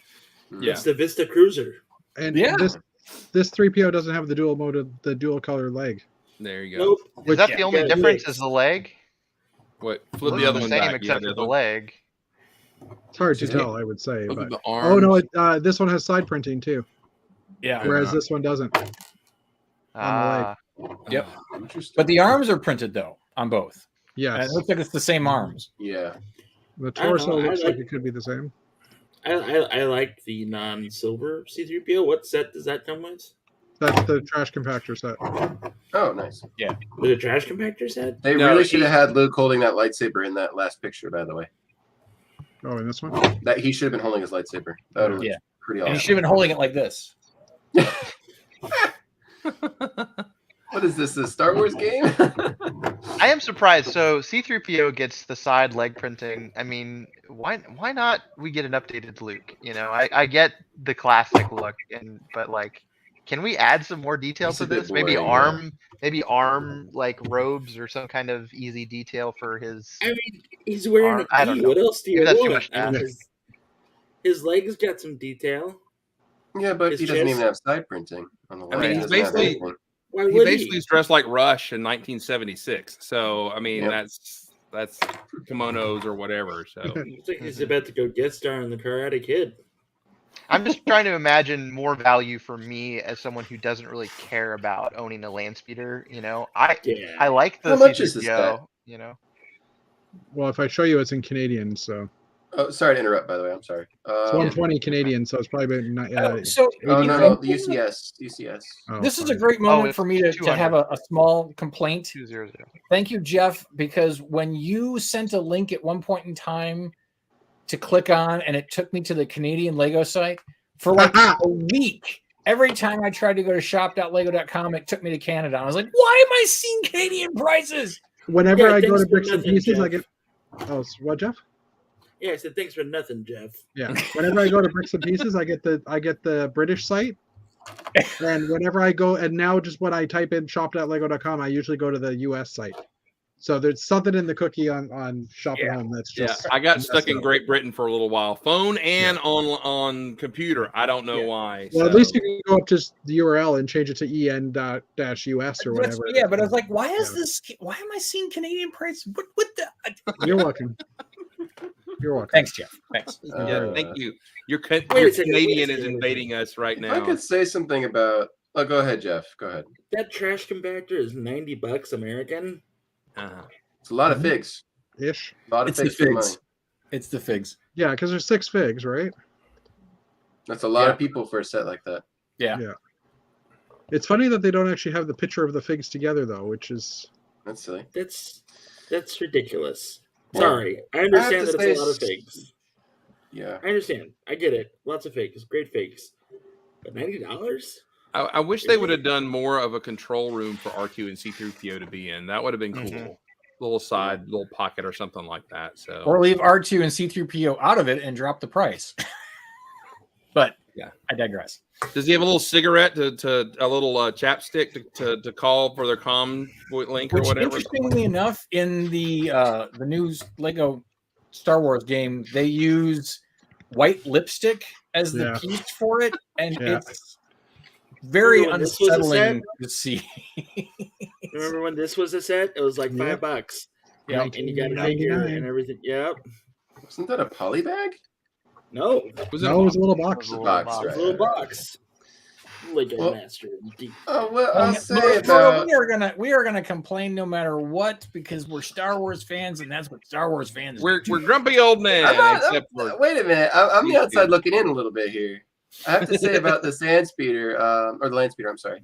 S3: Yeah.
S2: It's the Vista Cruiser.
S6: And
S4: Yeah.
S6: this 3PO doesn't have the dual mode, the dual color leg.
S3: There you go.
S2: Nope.
S9: Is that
S6: Which-
S9: the only
S2: yeah,
S9: difference?
S2: legs.
S9: Is the leg?
S3: What? Flip
S9: Looks
S3: the other
S9: the
S3: one
S9: same
S3: back.
S9: except
S3: yeah,
S9: for the leg.
S6: It's hard to
S3: Yeah.
S6: tell, I would say.
S3: Look
S6: But
S3: at the
S6: oh no,
S3: arms.
S6: this one has side printing too,
S4: Yeah.
S6: whereas this one doesn't.
S9: Ah,
S4: Yep.
S7: Interesting.
S4: But the arms are printed though on both. And
S6: Yes,
S4: it looks like it's the same arms.
S7: Yeah.
S6: the
S2: I don't
S6: torso
S2: know, I
S6: looks
S2: like-
S6: like it could be the same.
S2: I like the non-silver C-3PO. What set does that come with?
S6: That's the trash compactor set.
S7: Oh, nice.
S2: With a trash compactor set?
S7: They
S3: No,
S7: really should have had Luke holding that lightsaber in that last picture. By the way,
S6: Oh, and this one.
S7: that he should have been holding his lightsaber. That would
S4: Yeah.
S7: pretty
S4: And you
S7: awesome.
S4: should have been holding it like this.
S7: What is this? A Star Wars game?
S9: I am surprised. So C-3PO gets the side leg printing. I mean, why not we get an updated Luke? You know, I get the classic look, but like, can we add some more detail
S7: It's
S9: to
S7: a bit
S9: this? Maybe
S7: boring,
S9: arm like robes or some kind of easy detail for his.
S2: I mean, he's wearing
S9: I
S2: a
S9: don't
S2: gi.
S9: know.
S2: What else do you
S9: Maybe that's too
S2: want?
S9: much to
S2: I mean,
S9: ask.
S2: his legs got some detail.
S7: Yeah, but
S2: His
S7: he doesn't
S2: chest-
S7: even have side printing on the
S3: I
S7: leg.
S3: mean,
S7: He
S3: he's
S7: doesn't have
S3: basically-
S7: anything.
S2: Why
S3: He
S2: would
S3: basically
S2: he?
S3: is dressed like Rush in 1976. So I mean,
S7: Yep.
S3: that's kimonos or whatever. So
S2: Looks like he's about to go guest star in the Karate Kid.
S9: I'm just trying to imagine more value for me as someone who doesn't really care about owning a land speeder. You know, I
S2: Yeah.
S9: like the
S7: How much is this
S9: C-3PO, you know.
S6: Well, if I show you, it's in Canadian, so
S7: Oh, sorry to interrupt. By the way, I'm sorry.
S6: it's 120 Canadian, so it's probably about
S4: So
S7: Oh
S4: you
S7: no,
S4: know,
S7: no, the UCS.
S6: Oh,
S4: this is a
S6: fine.
S4: great moment
S9: it's
S4: for me to
S9: 200.
S4: have a small complaint.
S9: 200.
S4: Thank you, Jeff, because when you sent a link at one point in time to click on and it took me to the Canadian Lego site for like a week, every time I tried to go to shop.lego.com, it took me to Canada. I was like, why am I seeing Canadian prices?
S6: Whenever
S2: Yeah,
S6: I go
S2: thanks
S6: to
S2: for
S6: Bricks and
S2: nothing,
S6: Pieces,
S2: Jeff.
S6: I get. Oh, what, Jeff?
S2: Yeah, I said thanks for nothing, Jeff.
S6: Yeah. Whenever I go to Bricks and Pieces, I get the British site. And whenever I go, and now just when I type in shop.lego.com, I usually go to the US site. So there's something in the cookie on Shop at Home that's
S3: Yeah,
S6: just.
S3: I got stuck in
S6: up.
S3: Great Britain for a little while, phone and on computer. I don't know why.
S6: Well,
S3: so.
S6: at least you can go up to the URL and change it to en-us or whatever.
S4: Yeah, but I was like, why is this? Why am I seeing Canadian prices? What the?
S6: You're welcome. You're welcome.
S4: Thanks, Jeff. Thanks.
S3: Yeah, thank you. Your
S2: Wait a second,
S3: Canadian
S2: wait a
S3: is
S2: second.
S3: invading us right
S7: If I
S3: now.
S7: could say something about. Oh, go ahead, Jeff. Go ahead.
S2: That trash compactor is $90 American.
S7: It's a lot of figs.
S6: Ish.
S7: A lot of
S4: It's the
S7: figs for the money.
S4: figs. It's the figs.
S6: Yeah, because there's 6 figs, right?
S7: That's a lot of people for a set like that.
S4: Yeah.
S6: It's funny that they don't actually have the picture of the figs together, though, which is.
S7: That's silly.
S2: That's ridiculous.
S7: Well,
S2: Sorry, I
S7: I have
S2: understand
S7: to
S2: that it's a
S7: say
S2: lot of figs.
S7: Yeah.
S2: I understand. I get it. Lots of figs. Great figs. But $90?
S3: I wish they would have done more of a control room for R2 and C3PO to be in. That would have been cool. Little side, little pocket or something like that. So
S4: Or leave R2 and C3PO out of it and drop the price. But
S3: yeah,
S4: I digress.
S3: Does he have a little cigarette to a little chapstick to call for their comm link or
S4: Which,
S3: whatever?
S4: interestingly enough, in the new Lego Star Wars game, they use white lipstick as the piece for it, and it's very
S2: Remember when this was a
S4: unsettling
S2: set?
S4: to see.
S2: Remember when this was a set? It was like $5.
S4: Yeah,
S2: and you got a figure and everything. Yep.
S7: Wasn't that a poly bag?
S2: No.
S6: Was it a little box.
S7: It was a box, right.
S2: Little box. Lego
S7: Well,
S2: Master.
S7: Oh well, I'll say
S4: But
S7: about.
S4: we are gonna complain no matter what because we're Star Wars fans, and that's what Star Wars fans.
S3: We're grumpy old men.
S7: Wait a minute. I'm the
S3: These
S7: outside
S3: two.
S7: looking in a little bit here. I have to say about the sand speeder, or the land speeder. I'm sorry.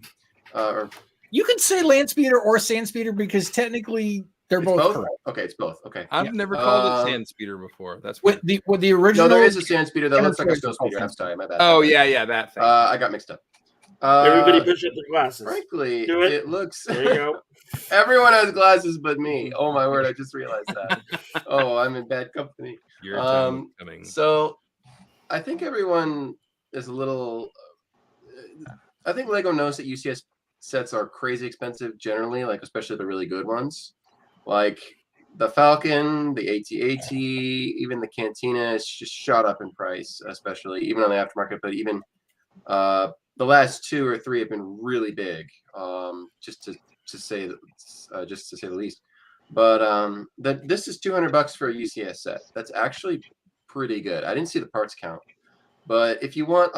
S7: Or
S4: You could say land speeder or sand speeder because technically they're
S7: it's
S4: both
S7: both.
S4: correct.
S7: Okay, it's both. Okay.
S3: I've never called it sand speeder before. That's
S4: With the original.
S7: No, there is a sand speeder that looks like a
S4: demonstration
S7: snow speeder. I'm
S4: called
S7: sorry, my bad.
S3: Oh yeah, that thing.
S7: I got mixed up.
S2: Everybody push up their glasses.
S7: Frankly,
S2: Do it.
S7: it looks.
S2: There you go.
S7: Everyone has glasses but me. Oh my word! I just realized that. Oh, I'm in bad company.
S3: Your time is coming.
S7: So, I think everyone is a little. I think Lego knows that UCS sets are crazy expensive generally, like especially the really good ones, like the Falcon, the AT-AT, even the Cantina is just shot up in price, especially even on the aftermarket. But even the last 2 or 3 have been really big, just to say the least. But this is $200 for a UCS set. That's actually pretty good. I didn't see the parts count, but if you want,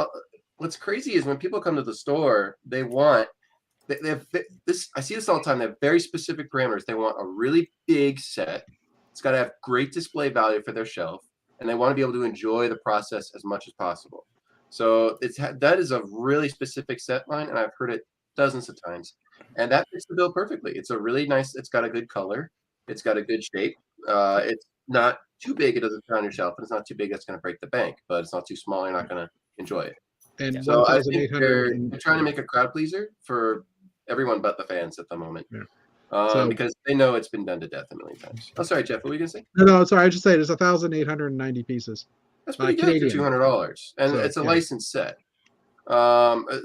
S7: what's crazy is when people come to the store, they have this. I see this all the time. They have very specific parameters. They want a really big set. It's got to have great display value for their shelf, and they want to be able to enjoy the process as much as possible. So that is a really specific set line, and I've heard it dozens of times, and that fits the bill perfectly. It's a really nice. It's got a good color. It's got a good shape. It's not too big. It doesn't fit on your shelf, and it's not too big. That's going to break the bank, but it's not too small. You're not going to enjoy it.
S6: And
S7: so I think
S6: 1,800.
S7: they're trying to make a crowd pleaser for everyone but the fans at the moment.
S6: Yeah.
S7: Because they know it's been done to death a million times. Oh, sorry, Jeff. What were you gonna say?
S6: No, sorry. I just say there's 1,890 pieces.
S7: That's pretty good
S6: Canadian.
S7: for $200, and
S6: So,
S7: it's a
S6: yeah.
S7: licensed set.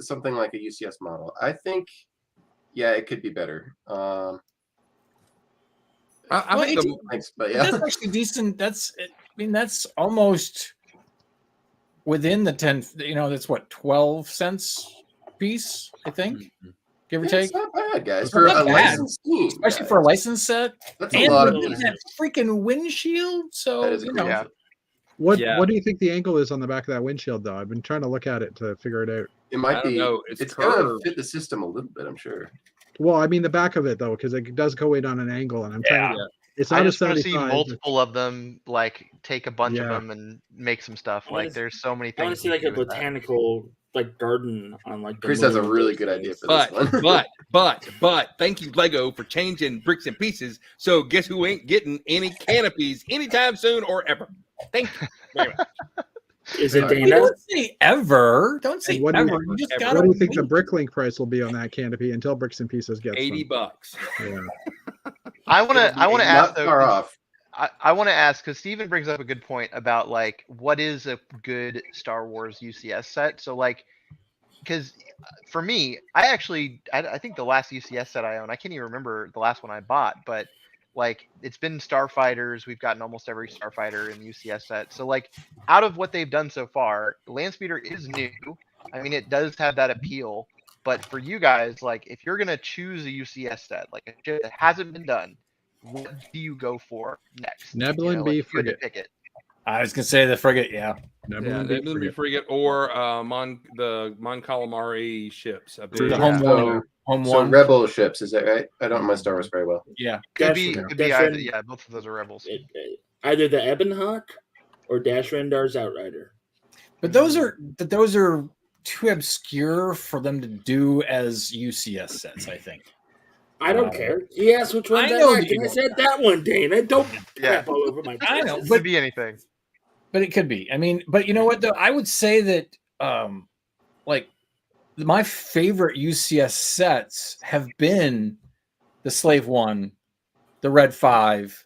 S7: Something like a UCS model. I think, yeah, it could be better.
S3: I
S4: Well,
S3: think the,
S7: Thanks, but yeah.
S4: That's actually decent. That's almost within the 10. That's what 12 cents piece, I think, give or
S7: Yeah,
S4: take.
S7: it's not bad, guys.
S4: It's
S7: For
S4: not
S7: a
S4: bad.
S7: licensed team,
S4: Especially
S7: guys.
S4: for a license set.
S7: That's a lot of
S4: with that freaking windshield. So
S7: That is
S4: you know,
S7: yeah.
S6: What
S3: Yeah.
S6: What do you think the angle is on the back of that windshield, though? I've been trying to look at it to figure it out.
S7: It might
S3: I don't
S7: be.
S3: know.
S7: It's gonna
S3: curved.
S7: fit the system a little bit, I'm sure.
S6: Well, I mean the back of it though, because it does go in on an angle, and I'm trying to. It's
S9: I
S6: not a
S9: just want to see
S6: 75.
S9: multiple of them, like take a bunch of
S6: Yeah.
S9: them and make some stuff.
S2: I wanna
S9: Like there's so many
S2: I want
S9: things.
S2: to see
S9: you
S2: like
S9: can
S2: a
S9: do with that.
S2: botanical like garden on like. The
S7: Chris has a
S2: moon.
S7: really good idea for this one.
S3: but thank you Lego for changing bricks and pieces. So guess who ain't getting any canopies anytime soon or ever? Thank you very much.
S2: Is it
S7: Sorry.
S2: Dana?
S4: Don't say ever. Don't say
S6: And what do you-
S4: ever. You just
S3: Ever.
S4: gotta
S6: What do you think the
S4: wait.
S6: Bricklink price will be on that canopy until Bricks and Pieces gets
S3: $80.
S6: them?
S9: I want to ask
S7: Not
S9: though.
S7: far
S9: 'cause
S7: off.
S9: I want to ask because Steven brings up a good point about like what is a good Star Wars UCS set. So like, because for me, I think the last UCS set I own, I can't even remember the last one I bought, but like it's been Starfighters. We've gotten almost every Starfighter in the UCS set. So like, out of what they've done so far, Landspeeder is new. I mean, it does have that appeal. But for you guys, like, if you're gonna choose a UCS set, like a ship that hasn't been done, what do you go for next?
S6: Nebula and
S9: like,
S6: B
S9: if you had to
S6: frigate.
S9: pick it.
S4: I was gonna say the frigate. Yeah.
S6: Nebula
S3: Yeah,
S6: and
S3: the
S6: B
S3: Enemy
S6: frigate.
S3: frigate or the Mon Calamari ships. A big,
S4: The home
S7: So-
S4: one. Home
S7: So
S4: one.
S7: Rebel ships, is that right? I don't know my Star Wars very well.
S4: Yeah.
S9: Could
S2: Dash-
S9: be
S2: Dash
S9: either.
S2: Ren-
S9: Yeah, both of those are rebels.
S2: Either the Ebonhawk or Dash Rendar's Outrider.
S4: But those are too obscure for them to do as UCS sets, I think.
S2: I don't care. He asked which ones
S4: I
S2: I
S4: know
S2: like,
S4: that you
S2: and I
S4: don't.
S2: said that one, Dana. Don't
S9: Yeah.
S2: crap all over my
S4: I know,
S2: choices.
S9: Could be anything.
S4: But it could be. I mean, but you know what though? I would say that like my favorite UCS sets have been the Slave One, the Red 5,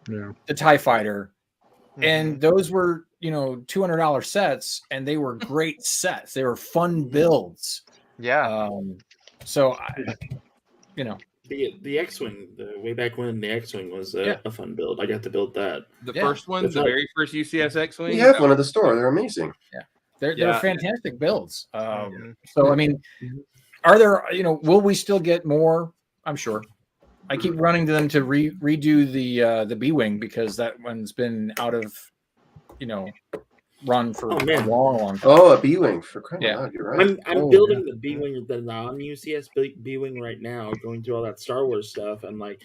S6: Yeah.
S4: the TIE Fighter.
S9: Mm-hmm.
S4: And those were, $200 sets, and they were great sets. They were fun builds.
S9: Yeah.
S4: So
S2: The X-Wing, way back when the X-Wing was a fun build. I got to build that.
S3: the
S4: Yeah.
S3: first one, the very first UCS X-wing.
S7: We have one at the store. They're amazing.
S4: they're
S3: Yeah.
S4: fantastic builds.
S9: Mhm.
S4: So I mean, are there? Will we still get more? I'm sure. I keep running to them to redo the B wing because that one's been out of, run for
S2: Oh,
S4: a
S2: man.
S4: long time.
S7: Oh, a B-wing for crying
S4: Yeah.
S7: out loud. You're right.
S2: I'm
S4: Oh,
S2: building the B-Wing, the non-UCS B-Wing right now, going through all that Star Wars stuff. I'm like,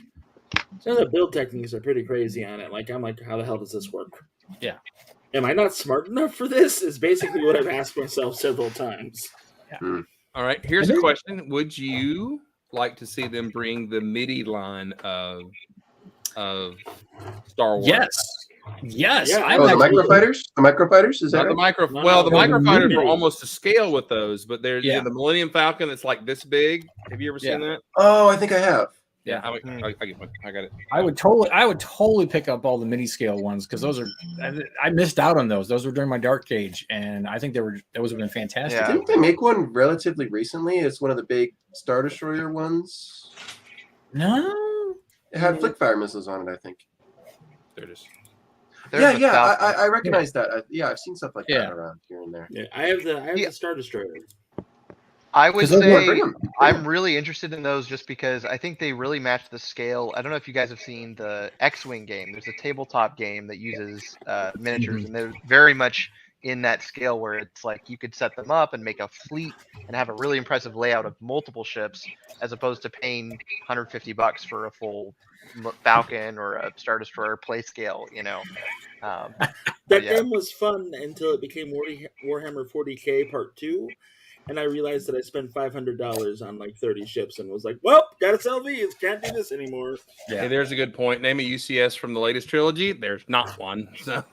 S2: some of the build techniques are pretty crazy on it. Like, I'm like, how the hell does this work?
S4: Yeah.
S2: Am I not smart enough for this? Is basically what I've asked myself several times.
S3: All right, here's
S4: And
S3: a
S4: then-
S3: question: would you like to see them bring the MIDI line of Star Wars?
S4: Yes.
S2: Yeah.
S4: I'm
S7: Oh, the
S4: actually-
S7: microfighters? The microfighters? Is that
S3: Not the
S7: right?
S3: micro.
S2: No,
S3: well, the
S2: no,
S3: microfighters
S2: MIDI.
S3: are almost to scale with those, but there's
S4: Yeah.
S3: the Millennium Falcon that's like this big. Have you ever seen that?
S7: Oh, I think I have.
S3: Yeah, I get one. I got it.
S4: I would totally pick up all the mini scale ones because those are I missed out on those. Those were during my dark age, and I think those would have been fantastic.
S9: Yeah.
S7: Didn't they make one relatively recently? It's one of the big Star Destroyer ones.
S4: No,
S7: It had flickfire missiles on it, I think.
S3: There it is.
S9: There's
S7: yeah,
S9: a Falcon.
S7: I recognize that. I've seen stuff like
S4: Yeah.
S7: that around here and there.
S2: Yeah, I have
S9: Yeah.
S2: the Star Destroyer.
S9: I would
S4: 'Cause those
S7: Yeah,
S9: say
S7: bring 'em.
S9: I'm really interested in those just because I think they really match the scale. I don't know if you guys have seen the X-Wing game. There's a tabletop game that uses miniatures, and they're very much in that scale where it's like you could set them up and make a fleet and have a really impressive layout of multiple ships, as opposed to paying $150 for a full Falcon or a Star Destroyer play scale.
S2: That
S9: yeah.
S2: game was fun until it became Warhammer 40K Part 2, and I realized that I spent $500 on like 30 ships and was like, well, gotta sell these. Can't do this anymore.
S3: Hey, there's a good point. Name a UCS from the latest trilogy. There's not one. So.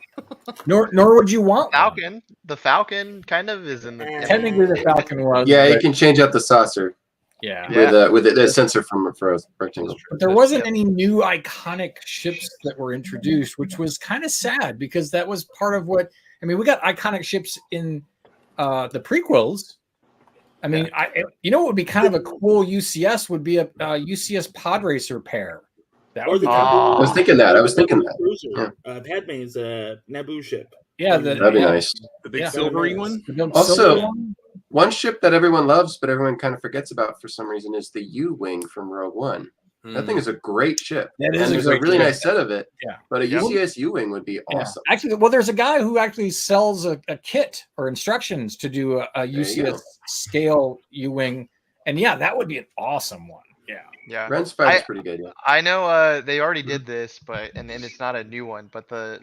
S4: nor would you want one.
S9: Falcon, the Falcon kind of is in the.
S4: Technically, the Falcon was.
S7: Yeah, you
S4: but,
S7: can change out the saucer
S4: yeah.
S9: Yeah.
S7: with the sensor from for a rectangle.
S4: But there wasn't any new iconic ships that were introduced, which was kind of sad because that was part of what we got iconic ships in the prequels. I mean, what would be kind of a cool UCS would be a UCS pod racer pair. That
S2: Or
S4: would
S2: the
S4: be
S7: I was thinking that.
S2: Cruiser. Padme's Naboo ship.
S7: That'd be nice.
S3: The big
S4: Yeah.
S3: silvery one.
S7: Also- One ship that everyone loves, but everyone kind of forgets about for some reason is the U-wing from Rogue One. That thing is a great ship.
S4: That is
S7: and
S4: a
S7: there's
S4: great
S7: a really
S4: ship.
S7: nice set of it.
S4: Yeah.
S7: But a
S4: Yeah.
S7: UCS U-wing would be awesome.
S4: Actually, well, there's a guy who actually sells a kit or instructions to do a
S7: you
S4: UCS
S7: go.
S4: scale U-wing, and yeah, that would be an awesome one. Yeah.
S9: Yeah.
S7: Ren's fight is pretty good. Yeah.
S9: I know they already did this, but and it's not a new one, but the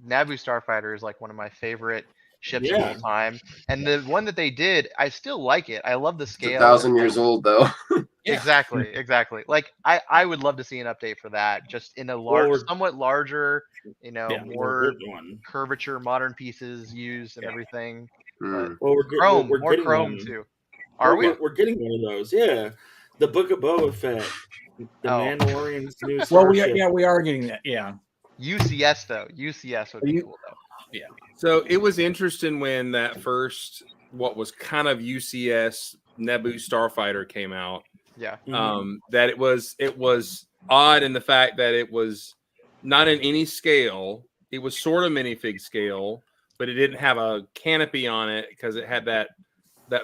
S9: Naboo Starfighter is like one of my favorite ships of
S2: Yeah.
S9: all time. And the one that they did, I still like it. I love the
S7: It's
S9: scale.
S7: 1,000 years old though.
S9: Exactly. Like I would love to see an update for that, just in a somewhat larger, more curvature, modern pieces used and everything. But Chrome, more Chrome too. Are we?
S2: We're getting one of those. Yeah, the Book of Boba Fett, the Mandalorian's new starship.
S4: Well, we are getting that. Yeah.
S9: UCS though. UCS would be cool though.
S4: Yeah.
S3: So it was interesting when that first, what was kind of UCS Naboo Starfighter came out.
S9: Yeah.
S3: That it was odd in the fact that it was not in any scale. It was sort of minifig scale, but it didn't have a canopy on it because it had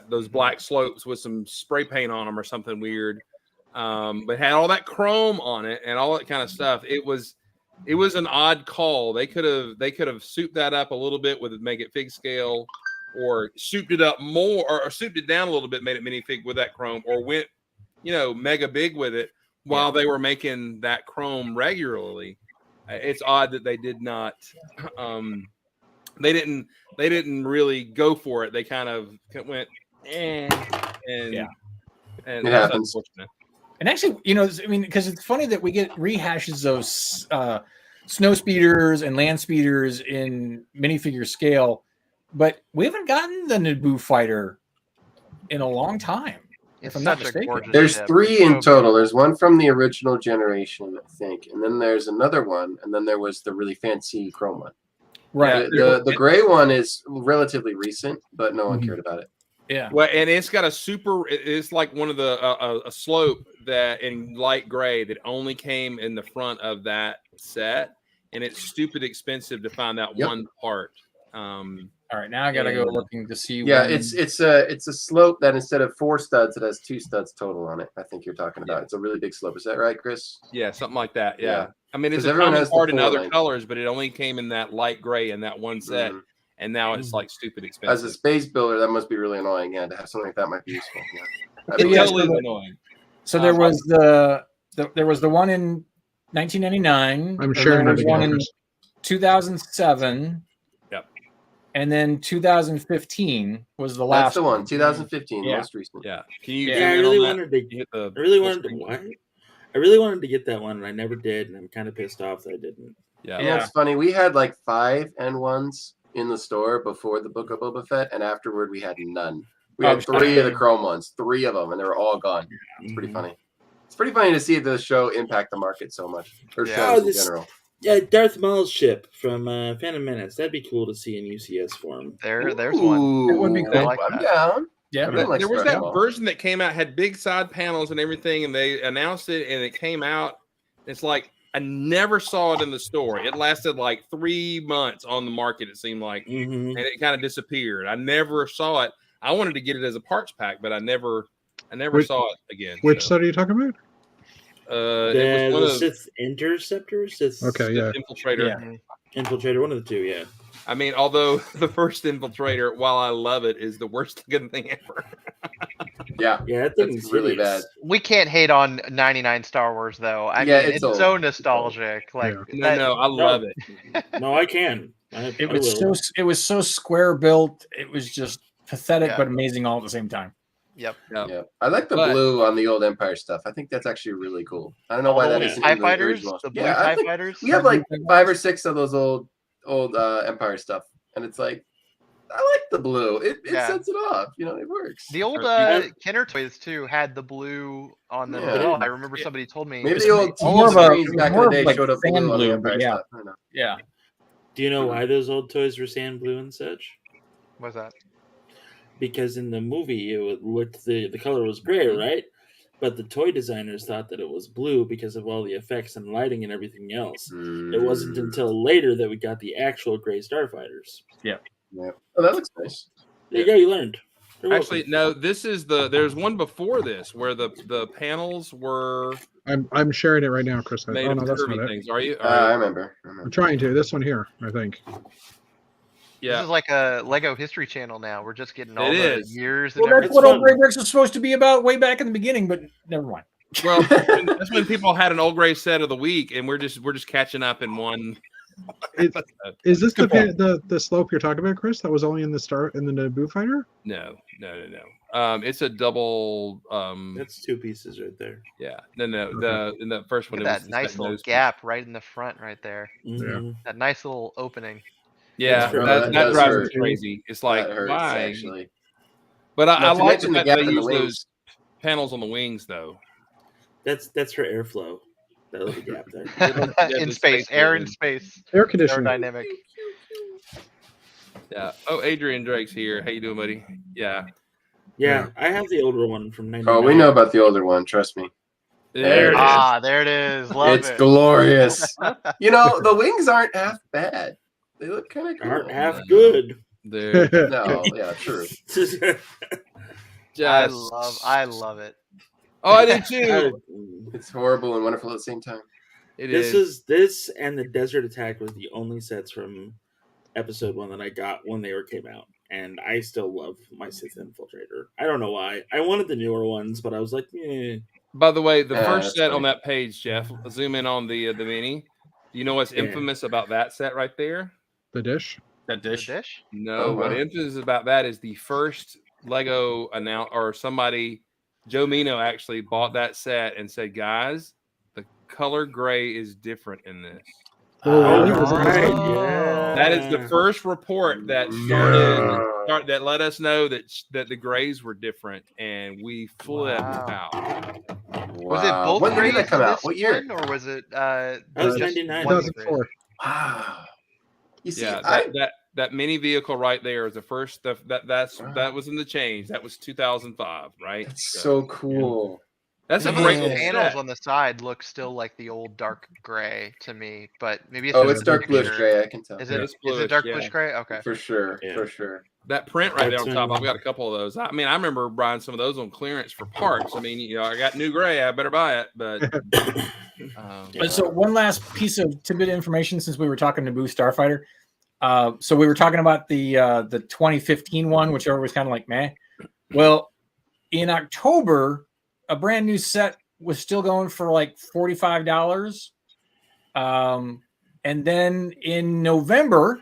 S3: those black slopes with some spray paint on them or something weird. But had all that chrome on it and all that kind of stuff. It was an odd call. They could have souped that up a little bit with make it fig scale, or souped it up more, or souped it down a little bit, made it minifig with that chrome, or went mega big with it while they were making that chrome regularly. It's odd that they did not. They didn't really go for it. They kind of went and that's unfortunate.
S4: And actually, because it's funny that we get rehashes of snow speeders and land speeders in minifigure scale, but we haven't gotten the Naboo fighter in a long time. If I'm not mistaken.
S7: There's 3 in total. There's one from the original generation, I think, and then there's another one, and then there was the really fancy chrome one.
S4: Right.
S7: The gray one is relatively recent, but no one cared about it.
S4: Yeah.
S3: Well, and it's got it's like one of the a slope that in light gray that only came in the front of that set, and it's stupid expensive to find that one part.
S4: All right, now I gotta go looking to see.
S7: Yeah, it's a slope that instead of 4 studs, it has 2 studs total on it. I think you're talking about. It's a really big slope. Is that right, Chris?
S3: Yeah, something like that. Yeah. I mean, it's a common part in other colors, but it only came in that light gray in that one set, and now it's like stupid expensive.
S7: As a space builder, that must be really annoying. Yeah, to have something like that might be useful. Yeah.
S3: It's totally annoying.
S4: So there was the one in 1999.
S6: I'm sure
S4: there was one in 2007. And then 2015 was the last.
S7: That's the one. 2015, most recent.
S3: Yeah. Can you?
S2: I really wanted to get that one, and I never did, and I'm kind of pissed off that I didn't.
S7: Yeah. It's funny. We had like 5 N1s in the store before the Book of Boba Fett, and afterward we had none. We had 3 of the chrome ones, 3 of them, and they were all gone. It's pretty funny. It's pretty funny to see the show impact the market so much, or shows in general.
S2: Yeah, Darth Maul's ship from Phantom Menace. That'd be cool to see in UCS form.
S9: There's one.
S4: It would be cool.
S7: I'm down.
S4: Yeah,
S3: there was that version that came out, had big side panels and everything, and they announced it, and it came out. It's like I never saw it in the store. It lasted like 3 months on the market, it seemed like, and it kind of disappeared. I never saw it. I wanted to get it as a parts pack, but I never saw it again.
S6: Which set are you talking about?
S3: It was one of
S2: Sith Interceptor, Sith
S3: Infiltrator.
S2: Infiltrator, one of the 2, yeah.
S3: I mean, although the first Infiltrator, while I love it, is the worst looking thing ever.
S7: Yeah, that thing's really bad.
S9: We can't hate on 99 Star Wars though. I mean, it's so nostalgic. Like,
S3: no, I love it.
S2: No, I can.
S4: It was so square built. It was just pathetic but amazing all at the same time.
S9: Yep.
S7: I like the blue on the old Empire stuff. I think that's actually really cool. I don't know why that isn't
S9: TIE
S7: in the
S9: fighters,
S7: original.
S9: the blue TIE fighters.
S7: We have like 5 or 6 of those old Empire stuff, and it's like I like the blue. It sets it off. It works.
S9: The old Kenner toys too had the blue on them. Yeah. I remember somebody told me.
S7: Maybe the old TV screens back in the day showed up blue on the Empire stuff. I don't know.
S4: Yeah.
S2: Do you know why those old toys were sand blue and such?
S9: What's that?
S2: Because in the movie it looked the color was gray, right? But the toy designers thought that it was blue because of all the effects and lighting and everything else. It wasn't until later that we got the actual gray starfighters.
S4: Yeah.
S7: Oh, that looks nice.
S2: There you go, you learned.
S3: Actually, no, this is there's one before this where the panels were.
S6: I'm sharing it right now, Chris.
S3: Made of curvy things. Are you?
S7: I remember.
S6: I'm trying to. This one here, I think.
S9: Yeah. This is like a Lego History Channel now. We're just getting all the years.
S4: Well, that's what Old Gray Bricks was supposed to be about way back in the beginning, but never mind.
S3: Well, that's when people had an Old Gray set of the week, and we're just catching up in one
S6: Is this the slope you're talking about, Chris? That was only in the Naboo fighter?
S3: No. It's a double.
S2: That's two pieces right there.
S3: Yeah. No.
S6: Okay.
S3: In the first one,
S9: Look at
S3: it was
S9: that nice little
S3: nose piece.
S9: gap right in the front, right there.
S2: Mm-hmm.
S9: That nice little opening.
S3: Yeah,
S2: for-
S3: that
S7: does
S3: drives me
S7: hurt.
S3: crazy. It's like,
S7: That hurts,
S3: why?
S7: actually.
S3: But I
S7: Not to
S3: like the
S7: mention the
S3: fact
S7: gap
S3: that they
S7: in the
S3: use
S7: wings.
S3: those panels on the wings, though.
S2: That's for airflow. That little gap there.
S9: In space, air in space,
S6: Air conditioning.
S9: aerodynamic.
S3: Yeah. Oh, Adrian Drake's here. How you doing, buddy? Yeah.
S2: Yeah, I have the older one from '99.
S7: Oh, we know about the older one. Trust me. There it is.
S9: Ah, there it is. Love
S7: It's
S9: it.
S7: glorious. You know, the wings aren't half bad. They look kind of cool.
S2: Aren't half good.
S3: They're
S7: No, yeah, true.
S9: I love it.
S3: Oh, I did too.
S7: It's horrible and wonderful at the same time.
S2: This and the Desert Attack was the only sets from episode 1 that I got when they came out, and I still love my Sith Infiltrator. I don't know why. I wanted the newer ones, but I was like, eh.
S3: By the way, the first
S7: that's
S3: set
S7: funny.
S3: on that page, Jeff. Zoom in on the mini. Do you know what's infamous about that set right there?
S6: The dish.
S4: That
S9: The
S4: dish.
S9: dish?
S3: No,
S7: Oh,
S3: what
S7: wow.
S3: infamous about that is the first Lego somebody, Joe Mino actually bought that set and said, guys, the color gray is different in this.
S2: Oh,
S6: right.
S2: Yeah.
S3: That is the first report that that let us know that the grays were different, and we flipped
S9: Wow.
S3: out.
S9: Was it both
S7: When did
S9: grays
S7: that come
S9: in
S7: out?
S9: this
S7: What year?
S9: one, or was it
S2: That was
S9: just
S2: 99.
S9: one gray?
S6: 2004.
S7: Wow. You see,
S3: Yeah, that mini vehicle right there is the first that was in the change. That was 2005, right?
S7: that's so cool.
S3: That's a
S9: Some of
S3: great
S9: those
S3: little
S9: panels
S3: set.
S9: on the side look still like the old dark gray to me, but maybe it's
S7: Oh,
S9: just
S7: it's
S9: a
S7: dark bluish
S9: picture.
S7: gray. I can tell.
S9: Is it?
S3: It's
S9: Is
S3: bluish,
S9: it dark
S3: yeah.
S9: bluish gray? Okay.
S7: For sure.
S2: Yeah.
S7: For sure.
S3: That print right there on
S2: That's
S3: top. I've got a couple of those. I mean, I remember buying some of those on clearance for parts. I mean, I got new gray. I better buy it. But
S4: So one last piece of tidbit information, since we were talking to Naboo Starfighter. So we were talking about the 2015 one, which everyone was kind of like, meh. Well, in October, a brand new set was still going for like $45. And then in November,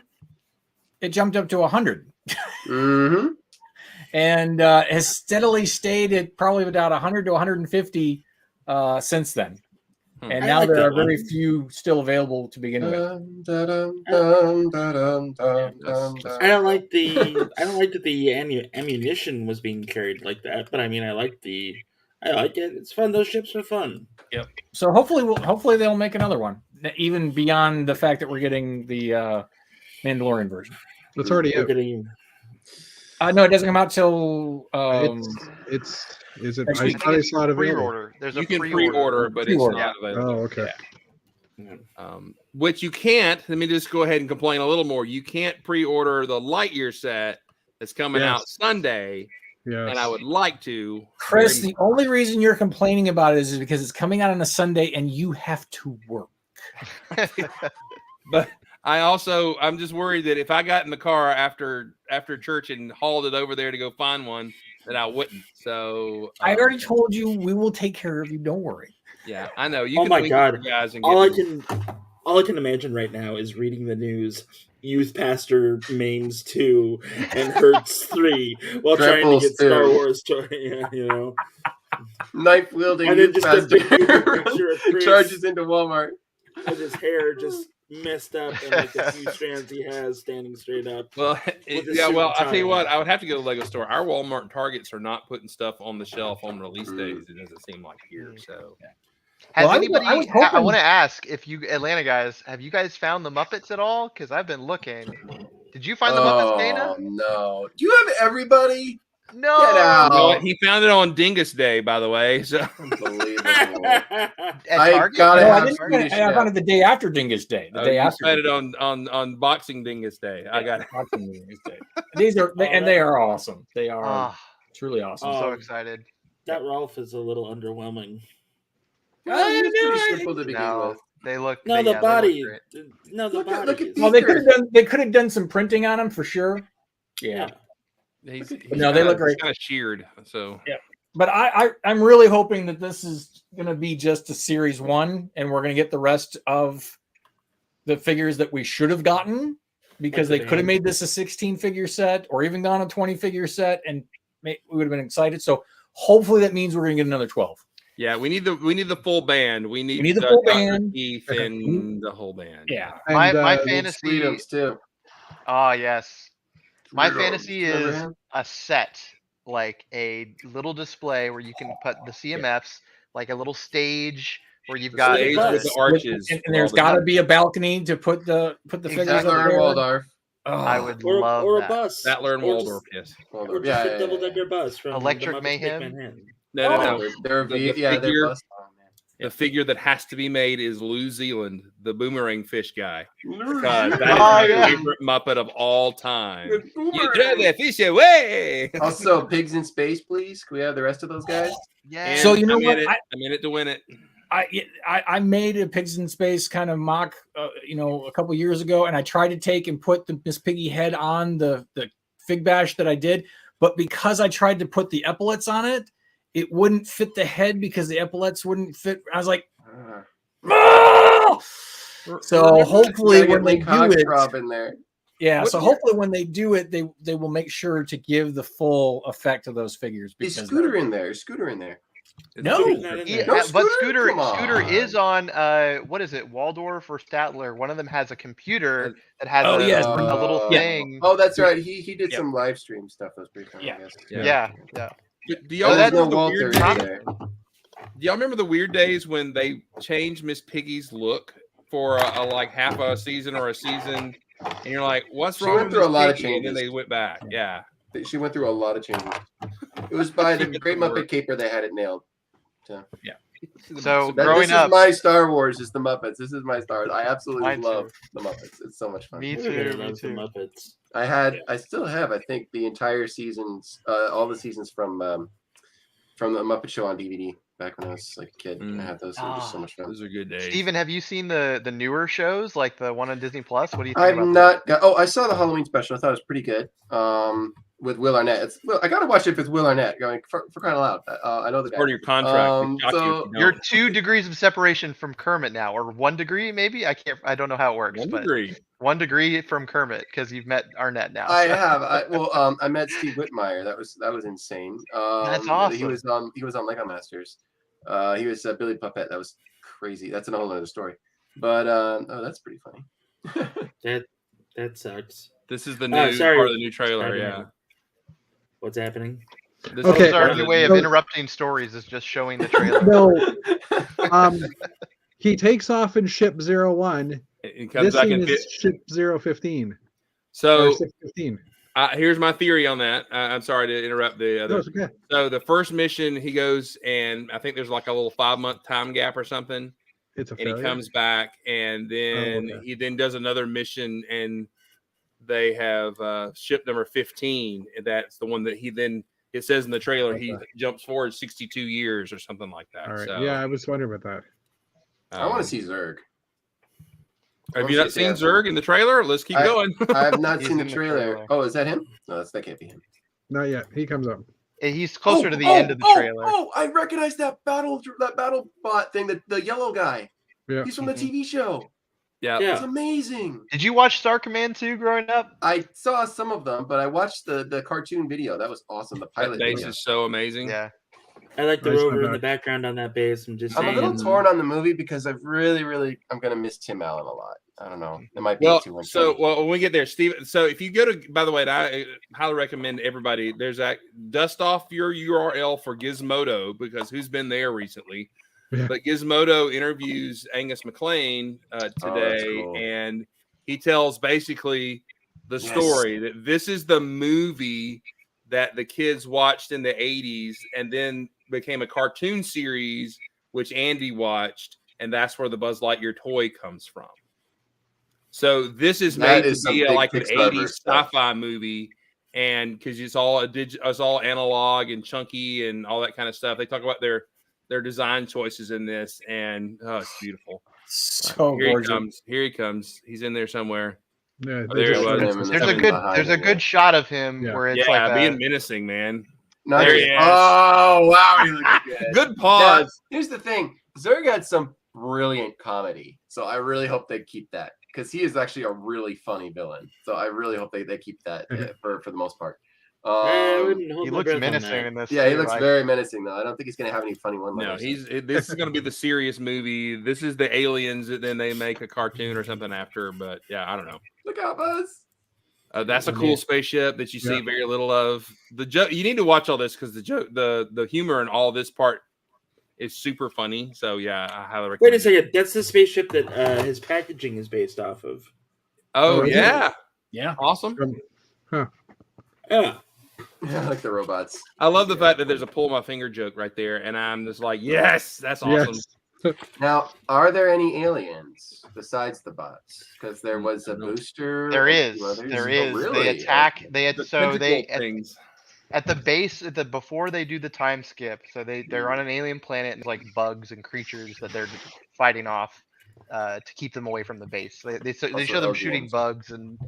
S4: it jumped up to $100.
S7: Mm-hmm.
S4: And has steadily stayed at probably about 100 to 150 since then. And
S2: I
S4: now
S2: like
S4: there
S2: that
S4: are very
S2: one.
S4: few still available to begin with.
S2: I don't like that the ammunition was being carried like that, but I mean, I like it. It's fun. Those ships are fun.
S4: Yep. So hopefully they'll make another one, even beyond the fact that we're getting the Mandalorian version.
S6: It's already
S2: We're
S6: out.
S2: getting
S4: No, it doesn't come out till
S6: Is it?
S4: Next
S6: I
S4: week.
S6: thought I saw it available.
S9: Pre-order. There's
S3: you
S9: a
S3: can
S9: pre-order.
S3: pre-order, but it's
S4: Pre-order.
S3: not available.
S6: Oh, okay.
S3: Which you can't. Let me just go ahead and complain a little more. You can't pre-order the Lightyear set that's coming
S6: Yes.
S3: out Sunday,
S6: Yes.
S3: and I would like to.
S4: Chris, the only reason you're complaining about it is because it's coming out on a Sunday and you have to work.
S3: But I'm just worried that if I got in the car after church and hauled it over there to go find one, that I wouldn't. So
S4: I already told you we will take care of you. Don't worry.
S3: yeah, I know. You
S2: Oh
S3: can
S2: my
S3: link
S2: God.
S3: it for guys and
S2: all
S3: get
S2: I can imagine right now is reading the news. Youth pastor mains 2 and hurts 3 while trying to
S7: Triples
S2: get Star
S7: 2.
S2: Wars toy. Yeah, you know.
S7: Knife wielding
S2: And then
S7: youth
S2: just a big
S7: pastor
S2: picture of Chris
S7: charges into Walmart.
S2: with his hair just messed up and like the few strands he has standing straight up.
S3: Well,
S2: With the
S3: yeah. Well,
S2: suit
S3: I tell you
S2: tie.
S3: what, I would have to go to the Lego store. Our Walmart and Targets are not putting stuff on the shelf on release days. It doesn't seem like here. So
S9: Has
S4: Well, I was
S9: anybody? I
S4: hoping-
S9: want to ask if you Atlanta guys, have you guys found the Muppets at all? Because I've been looking. Did you find the Muppets, Dana?
S7: Oh no! Do you have everybody?
S9: No.
S7: Get out.
S3: you know what? He found it on Dingus Day, by the way. So
S7: Unbelievable.
S9: At
S7: I
S9: Target?
S7: gotta
S4: No, I
S7: have
S4: didn't.
S7: Swedish
S4: I
S7: Chef.
S4: found it the day after Dingus Day. The day
S3: you
S4: after.
S3: found it on Boxing Dingus Day. I got it.
S4: Boxing Dingus Day. These are they are awesome. They are
S9: Ah,
S4: truly awesome.
S9: I'm so
S2: Um,
S9: excited.
S2: That Rolf is a little underwhelming.
S7: Well, it's pretty simple to begin
S9: No,
S7: with.
S9: they look.
S2: No,
S9: they-
S2: the
S9: yeah, they look
S2: body.
S9: great.
S2: No, the
S7: Look at-
S2: body.
S7: look at
S2: is-
S7: the-
S4: Well, they could have done some printing on them for sure. Yeah.
S3: He's
S4: No, they look great.
S3: Kind of sheared. So
S4: But I'm really hoping that this is going to be just a series 1, and we're going to get the rest of the figures that we should have gotten, because
S2: Like
S4: they
S2: the
S4: could have
S2: band.
S4: made this a 16 figure set or even gone a 20 figure set, and we would have been excited. So hopefully that means we're going to get another 12.
S3: Yeah, we need the full band. We need
S4: the full
S3: Dr.
S4: band.
S3: Keith and the whole band.
S4: Yeah.
S9: My
S6: And,
S9: fantasy.
S7: Sweetums too.
S9: Oh yes. My
S7: Sweetums.
S9: fantasy
S7: Remember
S9: is
S7: him?
S9: a set, like a little display where you can put the CMFs, like a little stage where you've got
S3: Stage with the arches.
S4: And there's got to be a balcony to put the figures
S7: Exactly.
S4: up there.
S7: Waldorf.
S4: Oh,
S9: I would
S2: Or
S9: love
S2: a
S9: that.
S2: bus.
S3: Statler and
S2: Or
S3: Waldorf, yes.
S2: Or
S7: Waldorf.
S2: just
S7: Yeah,
S2: a double-decker bus from
S9: Electric
S2: the Muppets
S9: Mayhem?
S2: Take Manhattan.
S3: No.
S7: They're
S3: The
S7: they're
S3: figure-
S7: bus. Oh, man.
S3: The figure that has to be made is New Zealand, the boomerang fish guy. Because that is
S9: Oh,
S3: my
S9: yeah.
S3: favorite Muppet of all time.
S7: Good
S3: You
S7: boomerang.
S3: throw that fish away.
S7: Also, Pigs in Space, please. Can we have the rest of those guys?
S9: Yeah.
S4: So you know
S3: I'm
S4: what?
S3: in it. I'm in it to win it.
S4: I made a Pigs in Space kind of mock, a couple years ago, and I tried to take and put the Miss Piggy head on the Fig Bash that I did, but because I tried to put the epaulets on it, it wouldn't fit the head because the epaulets wouldn't fit. I was like, "Ah!" So hopefully
S7: Gotta get
S4: when they
S7: Link
S4: do it,
S7: Hogthrob in there.
S4: yeah.
S3: What
S4: So
S3: year-
S4: hopefully when they do it, they will make sure to give the full effect of those figures.
S7: Is
S4: Because
S7: Scooter in there? Is Scooter in there?
S4: No.
S2: Scooter's not in there.
S7: No,
S9: but
S7: Scooter? Come
S9: Scooter
S7: on.
S9: is on what is it, Waldorf or Statler? One of them has a computer that has
S4: Oh,
S9: a,
S4: yes.
S9: a little
S4: Yeah.
S9: thing.
S7: Oh, that's right. He did
S4: Yeah.
S7: some live stream stuff. That was pretty fun.
S4: Yeah.
S7: I guess.
S3: Yeah.
S9: Yeah.
S3: Do y'all
S9: Oh,
S7: There's
S3: remember
S7: no
S3: the
S7: Walter
S3: weird
S7: in
S3: days?
S7: there.
S3: Do y'all remember the weird days when they changed Miss Piggy's look for a like half a season or a season, and you're like, "What's
S7: She
S3: wrong?"
S7: went
S3: with
S7: through a
S3: Miss
S7: lot of
S3: Piggy? And then
S7: changes.
S3: they went back. Yeah.
S7: She went through a lot of changes. It was by the
S3: She
S7: Great
S3: did the
S7: Muppet
S3: work.
S7: Caper they had it nailed.
S9: So
S7: This
S9: growing
S7: is
S9: up,
S7: my Star Wars. Is the Muppets. This is my Star. I absolutely
S9: Mine
S7: love the Muppets. It's so much fun.
S9: me
S2: Everybody
S9: too, me
S2: loves the
S9: too.
S2: Muppets.
S7: I still have, I think, the entire seasons, all the seasons from the Muppet Show on DVD back when I was like a kid. I had those. They were just so much fun.
S3: Those are good days.
S9: Steven, have you seen the newer shows like the one on Disney Plus? What do you think
S7: I've
S9: about
S7: not got. Oh, I saw the Halloween special. I thought it was pretty good. With Will Arnett. I gotta watch it if it's Will Arnett. Going for crying out loud. I know the guy.
S3: Part of your contract. They shock you if
S7: so-
S3: you
S9: You're
S3: don't.
S9: 2 degrees of separation from Kermit now, or 1 degree maybe. I don't know how it works,
S3: One
S9: but
S3: degree.
S9: 1 degree from Kermit because you've met Arnett now.
S7: I
S9: so.
S7: have. I met Steve Whitmire. That was insane.
S9: That's
S7: He
S9: awesome.
S7: was on Lego Masters. He was Billy Puppet. That was crazy. That's a whole other story. But that's pretty funny.
S2: That sucks.
S3: This is the new
S2: sorry.
S3: part of the new trailer.
S2: Sorry,
S3: Yeah.
S2: What's happening?
S3: This
S6: Okay.
S3: is
S9: Our
S3: part of
S9: new
S3: the
S9: way of
S3: new-
S9: interrupting stories is just showing the trailer.
S6: No, he takes off in ship 01.
S3: It comes
S6: This
S3: back
S6: scene
S3: and
S6: is ship 015 or
S3: so
S6: 615.
S3: here's my theory on that. I'm sorry to interrupt the
S6: No,
S3: other.
S6: it's okay.
S3: So the first mission, he goes and I think there's like a little 5-month time gap or something,
S6: It's a
S3: and he
S6: failure.
S3: comes back and then
S6: okay.
S3: he then does another mission and they have ship number 15, and that's the one that he then it says in the trailer he jumps forward 62 years or something like that.
S6: All right.
S3: So,
S6: Yeah, I was wondering about that.
S7: I want to see Zurg.
S3: Have you not seen Zurg in the trailer? Let's keep going.
S7: I have not
S9: He's
S7: seen the
S9: in the
S7: trailer.
S9: trailer.
S7: Oh, is that him? No, that can't be him.
S6: Not yet. He comes up.
S9: He's closer to the end of the trailer.
S7: Oh, I recognize that battle bot thing. The yellow guy.
S6: Yeah.
S7: He's from the TV show.
S3: Yeah.
S7: It's amazing.
S9: Did you watch Star Command 2 growing up?
S7: I saw some of them, but I watched the cartoon video. That was awesome. The
S3: That
S7: pilot
S3: base
S7: video.
S3: is so amazing.
S9: Yeah.
S2: I like the
S6: Nice
S2: rover
S6: one
S2: in the
S6: back.
S2: background on that base. I'm just
S7: I'm a
S2: saying.
S7: little torn on the movie because I'm gonna miss Tim Allen a lot. I don't know. It might be
S3: Well,
S7: too much.
S3: so when we get there, Steve. So if you go to, by the way, and I highly recommend everybody. There's that dust off your URL for Gizmodo because who's been there recently?
S6: Yeah.
S3: But Gizmodo interviews Angus MacLean today,
S7: cool.
S3: and he tells basically the
S7: Yes.
S3: story that this is the movie that the kids watched in the 80s and then became a cartoon series, which Andy watched, and that's where the Buzz Lightyear toy comes from. So this is
S7: That
S3: made
S7: is
S3: to
S7: some
S3: be
S7: big
S3: like an
S7: Pixar
S3: 80s
S7: stuff.
S3: sci-fi movie, and because it's all it's all analog and chunky and all that kind of stuff. They talk about their design choices in this, and it's beautiful.
S4: So
S3: Here
S4: gorgeous.
S3: he comes. Here he comes. He's in there somewhere.
S6: Yeah,
S3: Oh, there
S6: just-
S3: it was.
S7: Him and
S9: There's a
S7: something
S9: good
S7: behind
S9: there's a
S7: him,
S9: good shot of him
S6: Yeah.
S9: where it's
S3: Yeah,
S9: like
S3: being menacing, man.
S7: Nice.
S3: There he is.
S7: Oh wow, he looks good.
S3: Good
S7: Now,
S3: pause.
S7: here's the thing. Zurg had some brilliant comedy, so I really hope they keep that because he is actually a really funny villain. So I really hope they keep that for the most part.
S2: I wouldn't hold
S9: He
S2: my
S9: looks
S2: breath on
S9: menacing
S2: that.
S9: in this.
S7: Yeah, he
S9: too.
S7: looks very menacing though. I don't think he's gonna have any funny one.
S3: No, this is going to be the serious movie. This is the aliens that then they make a cartoon or something after. But yeah, I don't know.
S7: Look out, Buzz.
S3: That's a cool spaceship that you see very little of. The joke, you need to watch all this because the humor in all this part is super funny. So yeah, I highly recommend.
S2: Wait a second, that's the spaceship that his packaging is based off of.
S3: Oh
S6: is
S3: yeah,
S4: Yeah.
S3: awesome.
S6: Huh.
S2: Yeah.
S7: Yeah, I like the robots.
S3: I love the fact that there's a pull my finger joke right there, and I'm just like, yes, that's awesome.
S6: Yes.
S7: Now, are there any aliens besides the bots? Because there was a booster.
S9: There
S7: and a
S9: is.
S7: few others.
S9: There
S7: Oh,
S9: is.
S7: really?
S9: They attack. They had
S3: The
S9: so they
S3: tentacle things.
S9: at the base before they do the time skip. So they're on an alien planet and like bugs and creatures that they're fighting off to keep them away from the base. They show them shooting bugs and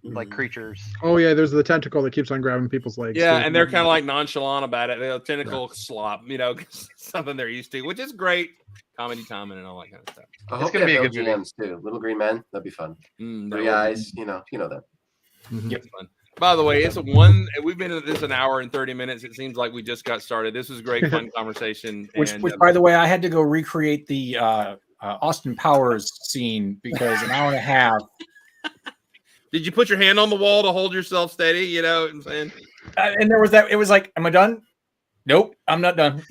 S9: like creatures.
S6: Oh yeah, there's the tentacle that keeps on grabbing people's legs.
S3: Yeah,
S6: too.
S3: and they're kind of like nonchalant about it. They'll tentacle slop, something they're used to, which is great. Comedy timing and all that kind of stuff.
S7: I hope
S9: gonna
S7: they
S9: be a
S7: have
S9: good
S7: LGMs too. Little green men, that'd be fun.
S3: That
S7: Three
S3: would
S7: eyes, you know them.
S3: Yep, fun. By the way, it's we've been at this an hour and 30 minutes. It seems like we just got started. This was great, fun conversation.
S4: Which by the way, I had to go recreate the Austin Powers scene because an hour and a half.
S3: Did you put your hand on the wall to hold yourself steady? You know what I'm saying?
S4: And there was that. It was like, am I done? Nope, I'm not done.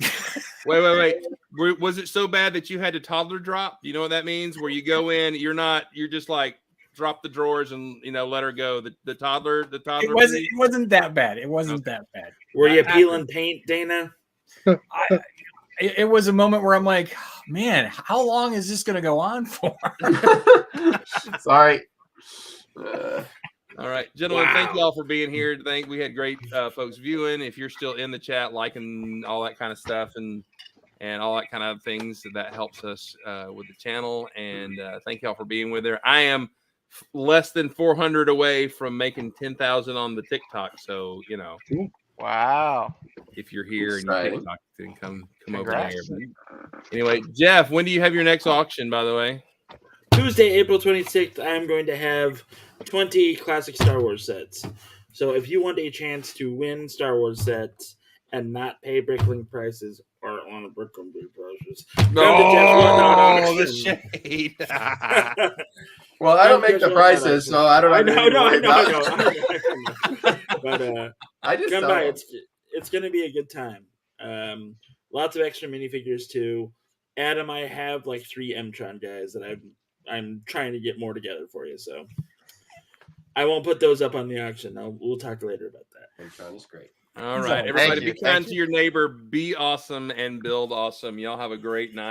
S3: Wait. Was it so bad that you had to toddler drop? You know what that means? Where you go in, you're just like drop the drawers and let her go. The toddler.
S4: It wasn't that bad. It wasn't that bad.
S2: Were you peeling paint, Dana?
S4: It was a moment where I'm like, man, how long is this going to go on for?
S7: Sorry.
S3: All right, gentlemen, thank you all for being here. We had great folks viewing. If you're still in the chat, liking all that kind of stuff and all that kind of things, that helps us with the channel. And thank you all for being with her. I am less than 400 away from making 10,000 on the TikTok. So,
S9: Wow.
S3: if you're here and you're TikTok, then come over
S9: Congrats.
S3: there. But anyway, Jeff, when do you have your next auction, by the way?
S2: Tuesday, April 26th, I am going to have 20 classic Star Wars sets. So if you want a chance to win Star Wars sets and not pay Bricklink prices or on a Bricklink prices,
S3: No, the shade.
S7: Well, I don't make the prices, so I don't know.
S2: I know. But
S7: I just
S2: come
S7: sell
S2: by.
S7: them.
S2: It's going to be a good time. Lots of extra minifigures too. Adam, I have like 3 M-Tron guys that I'm trying to get more together for you. So I won't put those up on the auction. We'll talk later about that.
S7: M-Tron is great.
S3: All right, everybody, be kind to your neighbor, be awesome, and build awesome. Y'all have a great night.